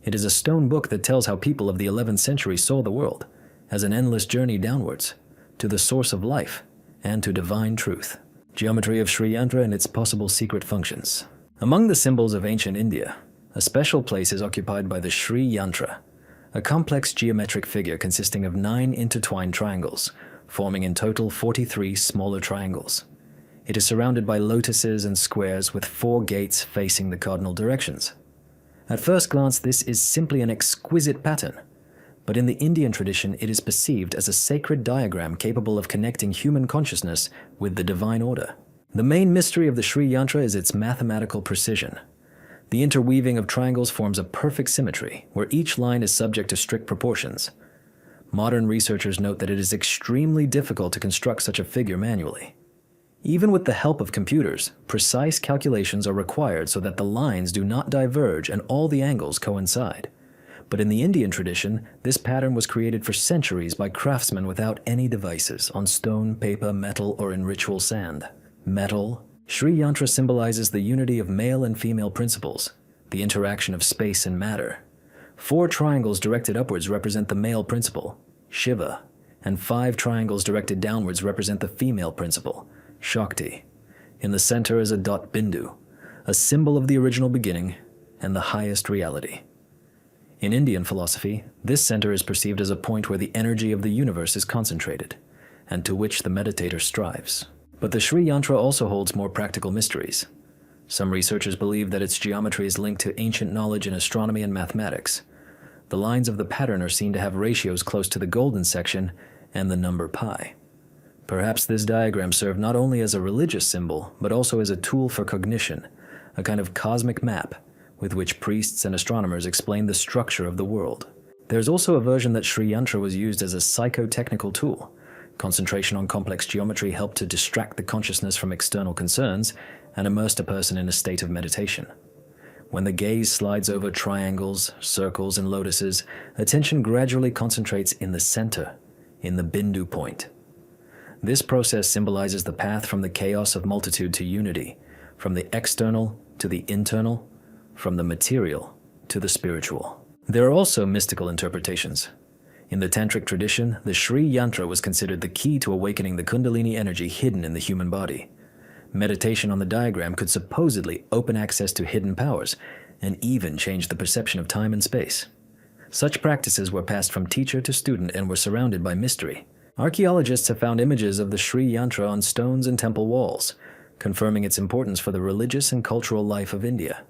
It is a stone book that tells how people of the 11th century saw the world, as an endless journey downwards, to the source of life, and to divine truth. Geometry of Sri Yantra and its possible secret functions. Among the symbols of ancient India, a special place is occupied by the Sri Yantra, a complex geometric figure consisting of 9 intertwined triangles, forming in total 43 smaller triangles. It is surrounded by lotuses and squares with 4 gates facing the cardinal directions. At first glance, this is simply an exquisite pattern, but in the Indian tradition it is perceived as a sacred diagram capable of connecting human consciousness with the divine order. The main mystery of the Sri Yantra is its mathematical precision. The interweaving of triangles forms a perfect symmetry, where each line is subject to strict proportions. Modern researchers note that it is extremely difficult to construct such a figure manually. Even with the help of computers, precise calculations are required so that the lines do not diverge and all the angles coincide. But in the Indian tradition, this pattern was created for centuries by craftsmen without any devices, on stone, paper, metal, or in ritual sand. Metal. Sri Yantra symbolizes the unity of male and female principles, the interaction of space and matter. 4 triangles directed upwards represent the male principle, Shiva, and 5 triangles directed downwards represent the female principle, Shakti. In the center is a dot bindu, a symbol of the original beginning and the highest reality. In Indian philosophy, this center is perceived as a point where the energy of the universe is concentrated, and to which the meditator strives. But the Sri Yantra also holds more practical mysteries. Some researchers believe that its geometry is linked to ancient knowledge in astronomy and mathematics. The lines of the pattern are seen to have ratios close to the golden section and the number pi. Perhaps this diagram served not only as a religious symbol, but also as a tool for cognition, a kind of cosmic map with which priests and astronomers explain the structure of the world. There's also a version that Sri Yantra was used as a psychotechnical tool. Concentration on complex geometry helped to distract the consciousness from external concerns and immersed a person in a state of meditation. When the gaze slides over triangles, circles, and lotuses, attention gradually concentrates in the center, in the bindu point. This process symbolizes the path from the chaos of multitude to unity, from the external to the internal, from the material to the spiritual. There are also mystical interpretations. In the Tantric tradition, the Shri Yantra was considered the key to awakening the Kundalini energy hidden in the human body. Meditation on the diagram could supposedly open access to hidden powers and even change the perception of time and space. Such practices were passed from teacher to student and were surrounded by mystery. Archaeologists have found images of the Shri Yantra on stones and temple walls, confirming its importance for the religious and cultural life of India.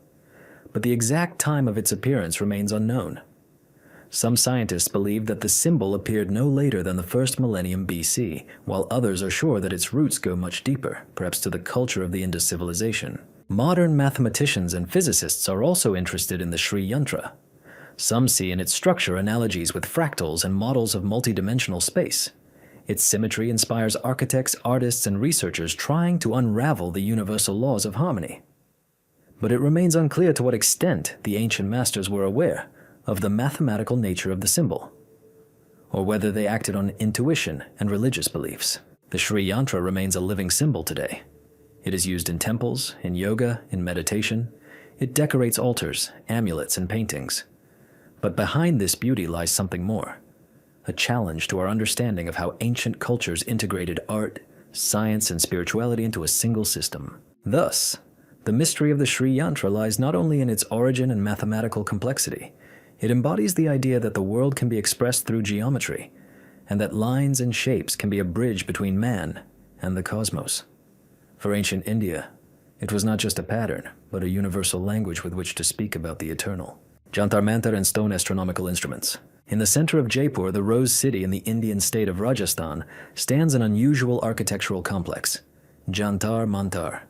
But the exact time of its appearance remains unknown. Some scientists believe that the symbol appeared no later than the first millennium BC, while others are sure that its roots go much deeper, perhaps to the culture of the Indus civilization. Modern mathematicians and physicists are also interested in the Shri Yantra. Some see in its structure analogies with fractals and models of multidimensional space. Its symmetry inspires architects, artists, and researchers trying to unravel the universal laws of harmony. But it remains unclear to what extent the ancient masters were aware of the mathematical nature of the symbol, or whether they acted on intuition and religious beliefs. The Shri Yantra remains a living symbol today. It is used in temples, in yoga, in meditation. It decorates altars, amulets, and paintings. But behind this beauty lies something more, a challenge to our understanding of how ancient cultures integrated art, science, and spirituality into a single system. Thus, the mystery of the Shri Yantra lies not only in its origin and mathematical complexity. It embodies the idea that the world can be expressed through geometry, and that lines and shapes can be a bridge between man and the cosmos. For ancient India, it was not just a pattern, but a universal language with which to speak about the eternal. Jantar-mantar and stone astronomical instruments. In the center of Jaipur, the Rose City in the Indian state of Rajasthan, stands an unusual architectural complex, Jantar-mantar.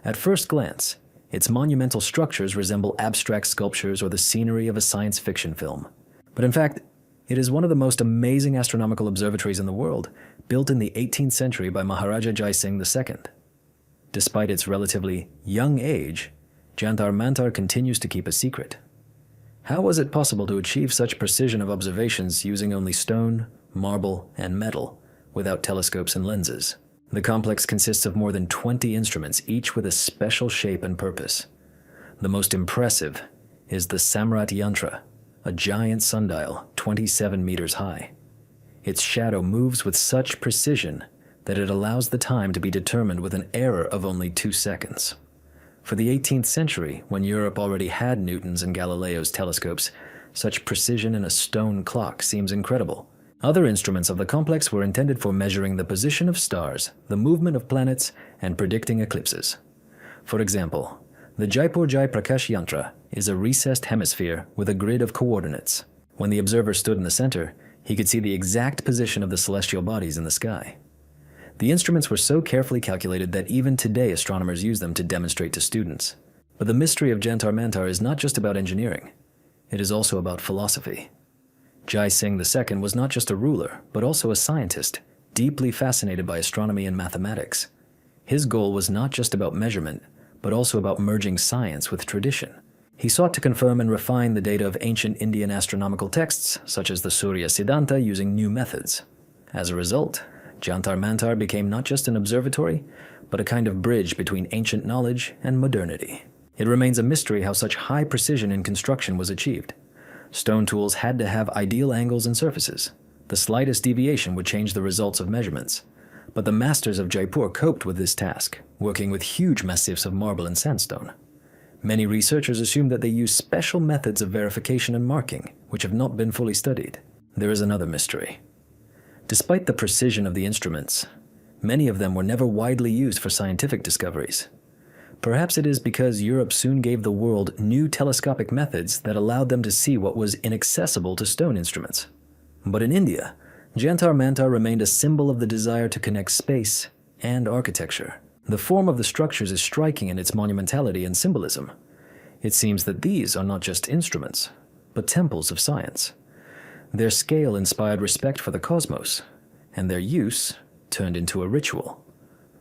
At first glance, its monumental structures resemble abstract sculptures or the scenery of a science fiction film. But in fact, it is one of the most amazing astronomical observatories in the world, built in the 18th century by Maharaja Jai Singh II. Despite its relatively young age, Jantar-mantar continues to keep a secret. How was it possible to achieve such precision of observations using only stone, marble, and metal, without telescopes and lenses? The complex consists of more than 20 instruments, each with a special shape and purpose. The most impressive is the Samrat Yantra, a giant sundial 27 meters high. Its shadow moves with such precision that it allows the time to be determined with an error of only 2 seconds. For the 18th century, when Europe already had Newton's and Galileo's telescopes, such precision in a stone clock seems incredible. Other instruments of the complex were intended for measuring the position of stars, the movement of planets, and predicting eclipses. For example, the Jaipur Jai Prakash Yantra is a recessed hemisphere with a grid of coordinates. When the observer stood in the center, he could see the exact position of the celestial bodies in the sky. The instruments were so carefully calculated that even today astronomers use them to demonstrate to students. But the mystery of Jantar-mantar is not just about engineering. It is also about philosophy. Jai Singh II was not just a ruler, but also a scientist, deeply fascinated by astronomy and mathematics. His goal was not just about measurement, but also about merging science with tradition. He sought to confirm and refine the data of ancient Indian astronomical texts, such as the Surya Siddhanta, using new methods. As a result, Jantar-mantar became not just an observatory, but a kind of bridge between ancient knowledge and modernity. It remains a mystery how such high precision in construction was achieved. Stone tools had to have ideal angles and surfaces. The slightest deviation would change the results of measurements. But the masters of Jaipur coped with this task, working with huge massifs of marble and sandstone. Many researchers assume that they used special methods of verification and marking, which have not been fully studied. There is another mystery. Despite the precision of the instruments, many of them were never widely used for scientific discoveries. Perhaps it is because Europe soon gave the world new telescopic methods that allowed them to see what was inaccessible to stone instruments. But in India, Jantar-mantar remained a symbol of the desire to connect space and architecture. The form of the structures is striking in its monumentality and symbolism. It seems that these are not just instruments, but temples of science. Their scale inspired respect for the cosmos, and their use turned into a ritual.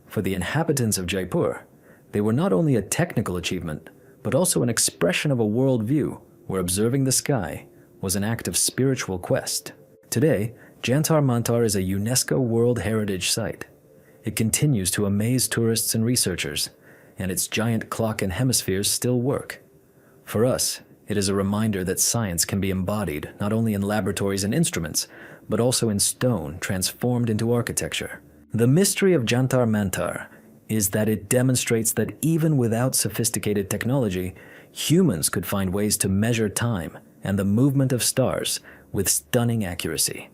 For the inhabitants of Jaipur, they were not only a technical achievement, but also an expression of a worldview where observing the sky was an act of spiritual quest. Today, Jantar-mantar is a UNESCO World Heritage Site. It continues to amaze tourists and researchers, and its giant clock and hemispheres still work. For us, It is a reminder that science can be embodied not only in laboratories and instruments, but also in stone transformed into architecture. The mystery of Jantar Mantar is that it demonstrates that even without sophisticated technology, humans could find ways to measure time and the movement of stars with stunning accuracy.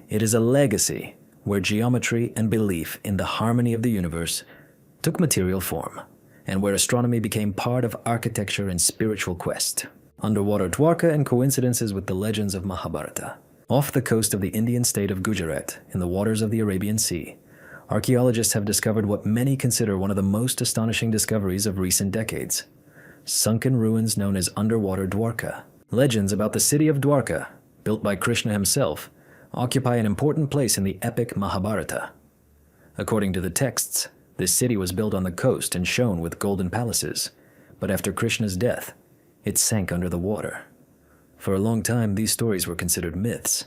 It is a legacy where geometry and belief in the harmony of the universe took material form, and where astronomy became part of architecture and spiritual quest. Underwater Dwarka and coincidences with the legends of Mahabharata. Off the coast of the Indian state of Gujarat, in the waters of the Arabian Sea, archaeologists have discovered what many consider one of the most astonishing discoveries of recent decades: sunken ruins known as underwater Dwarka. Legends about the city of Dwarka, built by Krishna himself, occupy an important place in the epic Mahabharata. According to the texts, this city was built on the coast and shone with golden palaces, but after Krishna's death, it sank under the water. For a long time, these stories were considered myths,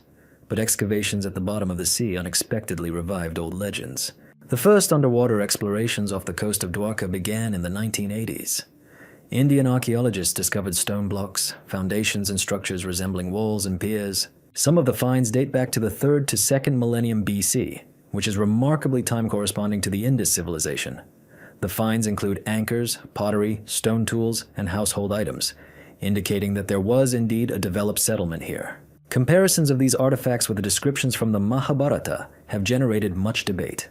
but excavations at the bottom of the sea unexpectedly revived old legends. The first underwater explorations off the coast of Dwarka began in the 1980s. Indian archaeologists discovered stone blocks, foundations and structures resembling walls and piers. Some of the finds date back to the 3rd to 2nd millennium BC, which is remarkably time corresponding to the Indus civilization. The finds include anchors, pottery, stone tools, and household items, indicating that there was indeed a developed settlement here. Comparisons of these artifacts with the descriptions from the Mahabharata have generated much debate.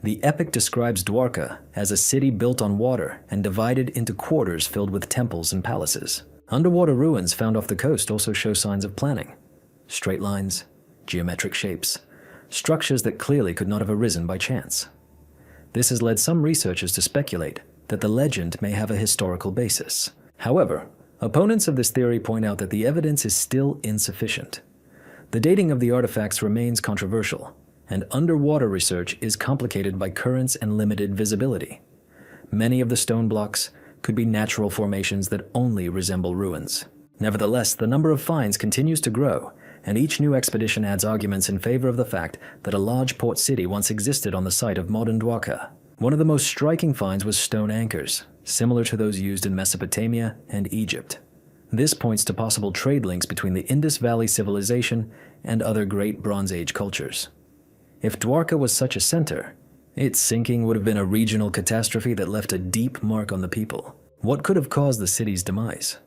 The epic describes Dwarka as a city built on water and divided into quarters filled with temples and palaces. Underwater ruins found off the coast also show signs of planning. Straight lines, geometric shapes, structures that clearly could not have arisen by chance. This has led some researchers to speculate that the legend may have a historical basis. However, opponents of this theory point out that the evidence is still insufficient. The dating of the artifacts remains controversial, and underwater research is complicated by currents and limited visibility. Many of the stone blocks could be natural formations that only resemble ruins. Nevertheless, the number of finds continues to grow, and each new expedition adds arguments in favor of the fact that a large port city once existed on the site of modern Dwarka. One of the most striking finds was stone anchors, similar to those used in Mesopotamia and Egypt. This points to possible trade links between the Indus Valley civilization and other great Bronze Age cultures. If Dwarka was such a center, its sinking would have been a regional catastrophe that left a deep mark on the people. What could have caused the city's demise?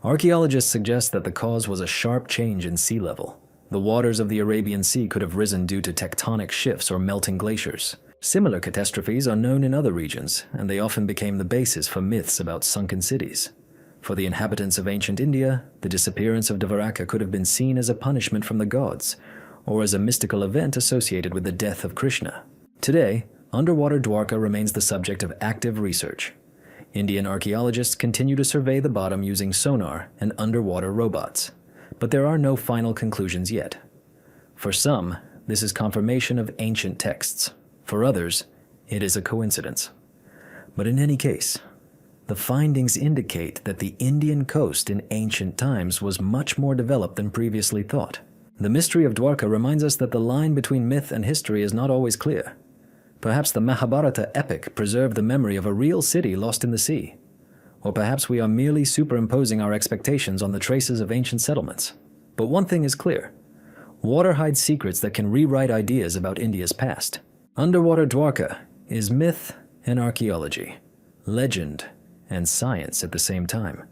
Archaeologists suggest that the cause was a sharp change in sea level. The waters of the Arabian Sea could have risen due to tectonic shifts or melting glaciers. Similar catastrophes are known in other regions, and they often became the basis for myths about sunken cities. For the inhabitants of ancient India, the disappearance of Dwarka could have been seen as a punishment from the gods, or as a mystical event associated with the death of Krishna. Today, underwater Dwarka remains the subject of active research. Indian archaeologists continue to survey the bottom using sonar and underwater robots, but there are no final conclusions yet. For some, this is confirmation of ancient texts. For others, it is a coincidence. But in any case, the findings indicate that the Indian coast in ancient times was much more developed than previously thought. The mystery of Dwarka reminds us that the line between myth and history is not always clear. Perhaps the Mahabharata epic preserved the memory of a real city lost in the sea. Or perhaps we are merely superimposing our expectations on the traces of ancient settlements. But one thing is clear. Water hides secrets that can rewrite ideas about India's past. Underwater Dwarka is myth and archaeology, legend and science at the same time.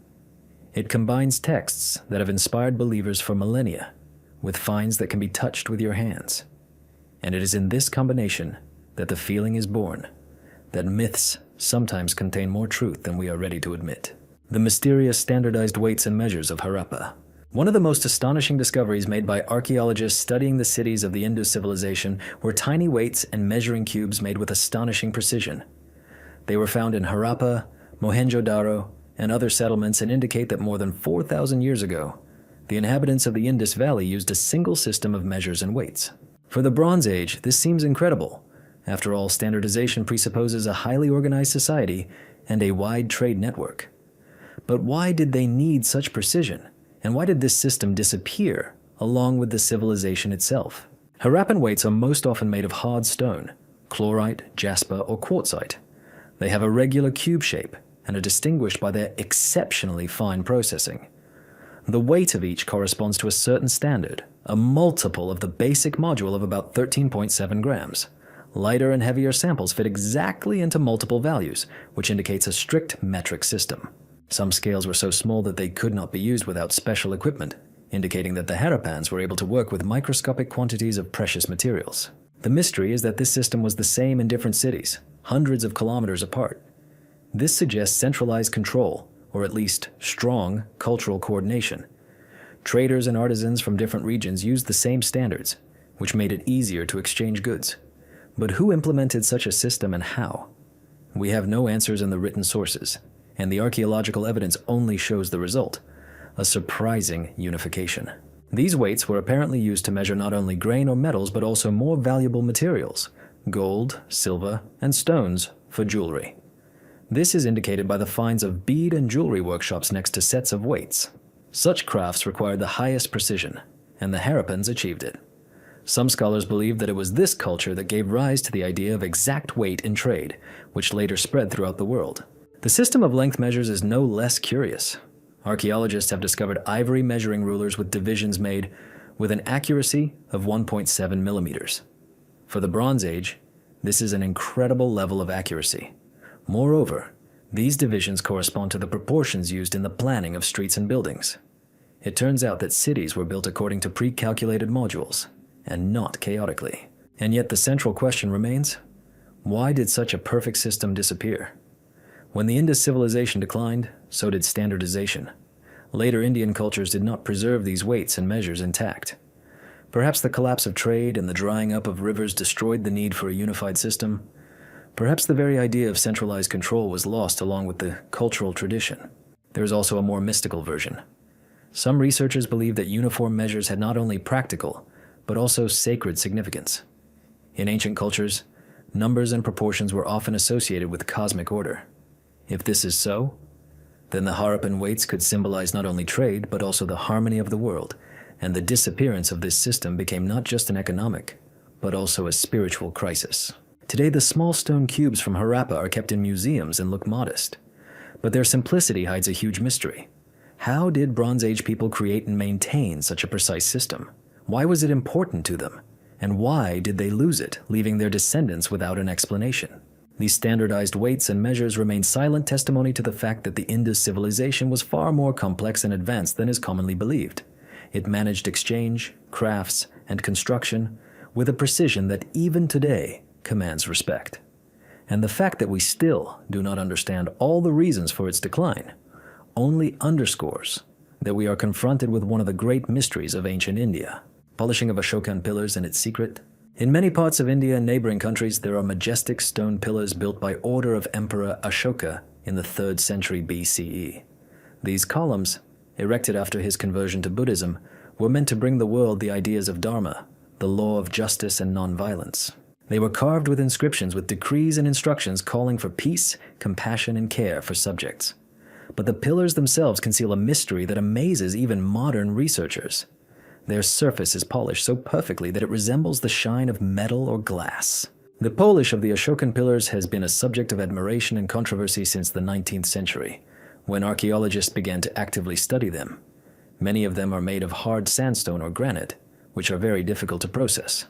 It combines texts that have inspired believers for millennia with finds that can be touched with your hands. And it is in this combination that the feeling is born that myths sometimes contain more truth than we are ready to admit. The mysterious standardized weights and measures of Harappa. One of the most astonishing discoveries made by archaeologists studying the cities of the Indus civilization were tiny weights and measuring cubes made with astonishing precision. They were found in Harappa, Mohenjo-daro, and other settlements and indicate that more than 4,000 years ago, the inhabitants of the Indus Valley used a single system of measures and weights. For the Bronze Age, this seems incredible. After all, standardization presupposes a highly organized society and a wide trade network. But why did they need such precision? And why did this system disappear along with the civilization itself? Harappan weights are most often made of hard stone, chlorite, jasper, or quartzite. They have a regular cube shape and are distinguished by their exceptionally fine processing. The weight of each corresponds to a certain standard, a multiple of the basic module of about 13.7 grams. Lighter and heavier samples fit exactly into multiple values, which indicates a strict metric system. Some scales were so small that they could not be used without special equipment, indicating that the Harappans were able to work with microscopic quantities of precious materials. The mystery is that this system was the same in different cities, hundreds of kilometers apart. This suggests centralized control, or at least strong cultural coordination. Traders and artisans from different regions used the same standards, which made it easier to exchange goods. But who implemented such a system and how? We have no answers in the written sources, and the archaeological evidence only shows the result, a surprising unification. These weights were apparently used to measure not only grain or metals but also more valuable materials, gold, silver, and stones for jewelry. This is indicated by the finds of bead and jewelry workshops next to sets of weights. Such crafts required the highest precision, and the Harappans achieved it. Some scholars believe that it was this culture that gave rise to the idea of exact weight in trade, which later spread throughout the world. The system of length measures is no less curious. Archaeologists have discovered ivory measuring rulers with divisions made with an accuracy of 1.7 millimeters. For the Bronze Age, this is an incredible level of accuracy. Moreover, these divisions correspond to the proportions used in the planning of streets and buildings. It turns out that cities were built according to pre-calculated modules, and not chaotically. And yet the central question remains, why did such a perfect system disappear? When the Indus civilization declined, so did standardization. Later Indian cultures did not preserve these weights and measures intact. Perhaps the collapse of trade and the drying up of rivers destroyed the need for a unified system. Perhaps the very idea of centralized control was lost along with the cultural tradition. There is also a more mystical version. Some researchers believe that uniform measures had not only practical, but also sacred significance. In ancient cultures, numbers and proportions were often associated with cosmic order. If this is so, then the Harappan weights could symbolize not only trade, but also the harmony of the world, and the disappearance of this system became not just an economic, but also a spiritual crisis. Today, the small stone cubes from Harappa are kept in museums and look modest, but their simplicity hides a huge mystery. How did Bronze Age people create and maintain such a precise system? Why was it important to them? And why did they lose it, leaving their descendants without an explanation? These standardized weights and measures remain silent testimony to the fact that the Indus civilization was far more complex and advanced than is commonly believed. It managed exchange, crafts, and construction with a precision that even today commands respect. And the fact that we still do not understand all the reasons for its decline only underscores that we are confronted with one of the great mysteries of ancient India. Polishing of Ashokan pillars and its secret. In many parts of India and neighboring countries, there are majestic stone pillars built by order of Emperor Ashoka in the 3rd century BCE. These columns, erected after his conversion to Buddhism, were meant to bring the world the ideas of Dharma, the law of justice and nonviolence. They were carved with inscriptions with decrees and instructions calling for peace, compassion, and care for subjects. But the pillars themselves conceal a mystery that amazes even modern researchers. Their surface is polished so perfectly that it resembles the shine of metal or glass. The polish of the Ashokan pillars has been a subject of admiration and controversy since the 19th century, when archaeologists began to actively study them. Many of them are made of hard sandstone or granite, which are very difficult to process.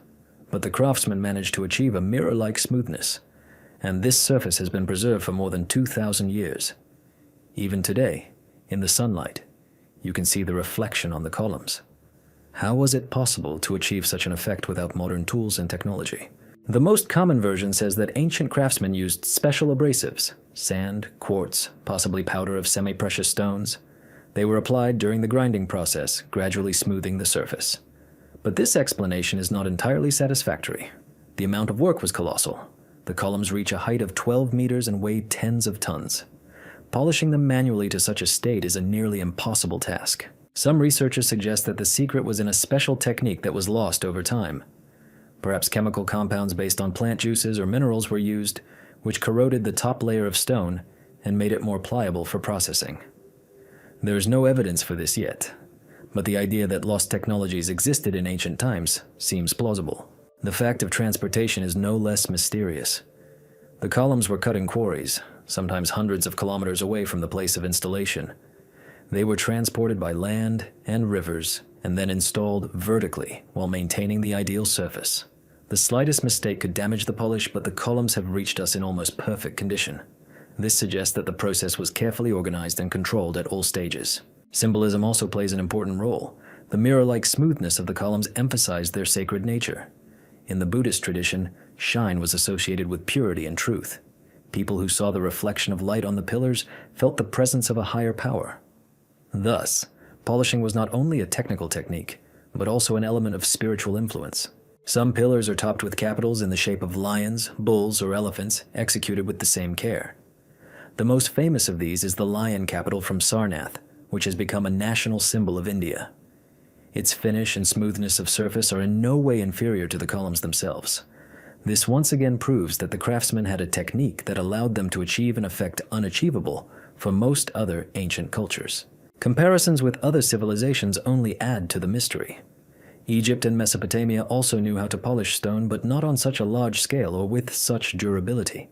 But the craftsmen managed to achieve a mirror-like smoothness, and this surface has been preserved for more than 2,000 years. Even today, in the sunlight, you can see the reflection on the columns. How was it possible to achieve such an effect without modern tools and technology? The most common version says that ancient craftsmen used special abrasives, sand, quartz, possibly powder of semi-precious stones. They were applied during the grinding process, gradually smoothing the surface. But this explanation is not entirely satisfactory. The amount of work was colossal. The columns reach a height of 12 meters and weigh tens of tons. Polishing them manually to such a state is a nearly impossible task. Some researchers suggest that the secret was in a special technique that was lost over time. Perhaps chemical compounds based on plant juices or minerals were used, which corroded the top layer of stone and made it more pliable for processing. There is no evidence for this yet, but the idea that lost technologies existed in ancient times seems plausible. The fact of transportation is no less mysterious. The columns were cut in quarries, sometimes hundreds of kilometers away from the place of installation. They were transported by land and rivers and then installed vertically while maintaining the ideal surface. The slightest mistake could damage the polish, but the columns have reached us in almost perfect condition. This suggests that the process was carefully organized and controlled at all stages. Symbolism also plays an important role. The mirror-like smoothness of the columns emphasized their sacred nature. In the Buddhist tradition, shine was associated with purity and truth. People who saw the reflection of light on the pillars felt the presence of a higher power. Thus, polishing was not only a technical technique, but also an element of spiritual influence. Some pillars are topped with capitals in the shape of lions, bulls, or elephants, executed with the same care. The most famous of these is the lion capital from Sarnath, which has become a national symbol of India. Its finish and smoothness of surface are in no way inferior to the columns themselves. This once again proves that the craftsmen had a technique that allowed them to achieve an effect unachievable for most other ancient cultures. Comparisons with other civilizations only add to the mystery. Egypt and Mesopotamia also knew how to polish stone, but not on such a large scale or with such durability.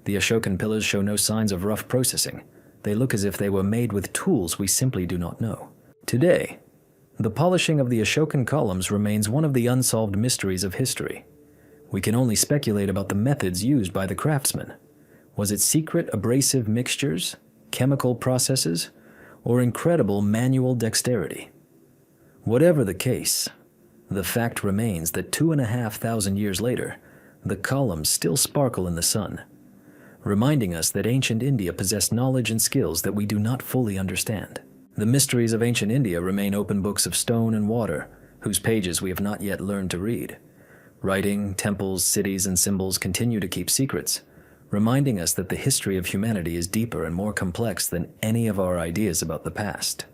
The Ashokan pillars show no signs of rough processing. They look as if they were made with tools we simply do not know. Today, the polishing of the Ashokan columns remains one of the unsolved mysteries of history. We can only speculate about the methods used by the craftsmen. Was it secret abrasive mixtures, chemical processes, or incredible manual dexterity? Whatever the case, the fact remains that 2,500 years later, the columns still sparkle in the sun, reminding us that ancient India possessed knowledge and skills that we do not fully understand. The mysteries of ancient India remain open books of stone and water, whose pages we have not yet learned to read. Writing, temples, cities, and symbols continue to keep secrets, reminding us that the history of humanity is deeper and more complex than any of our ideas about the past.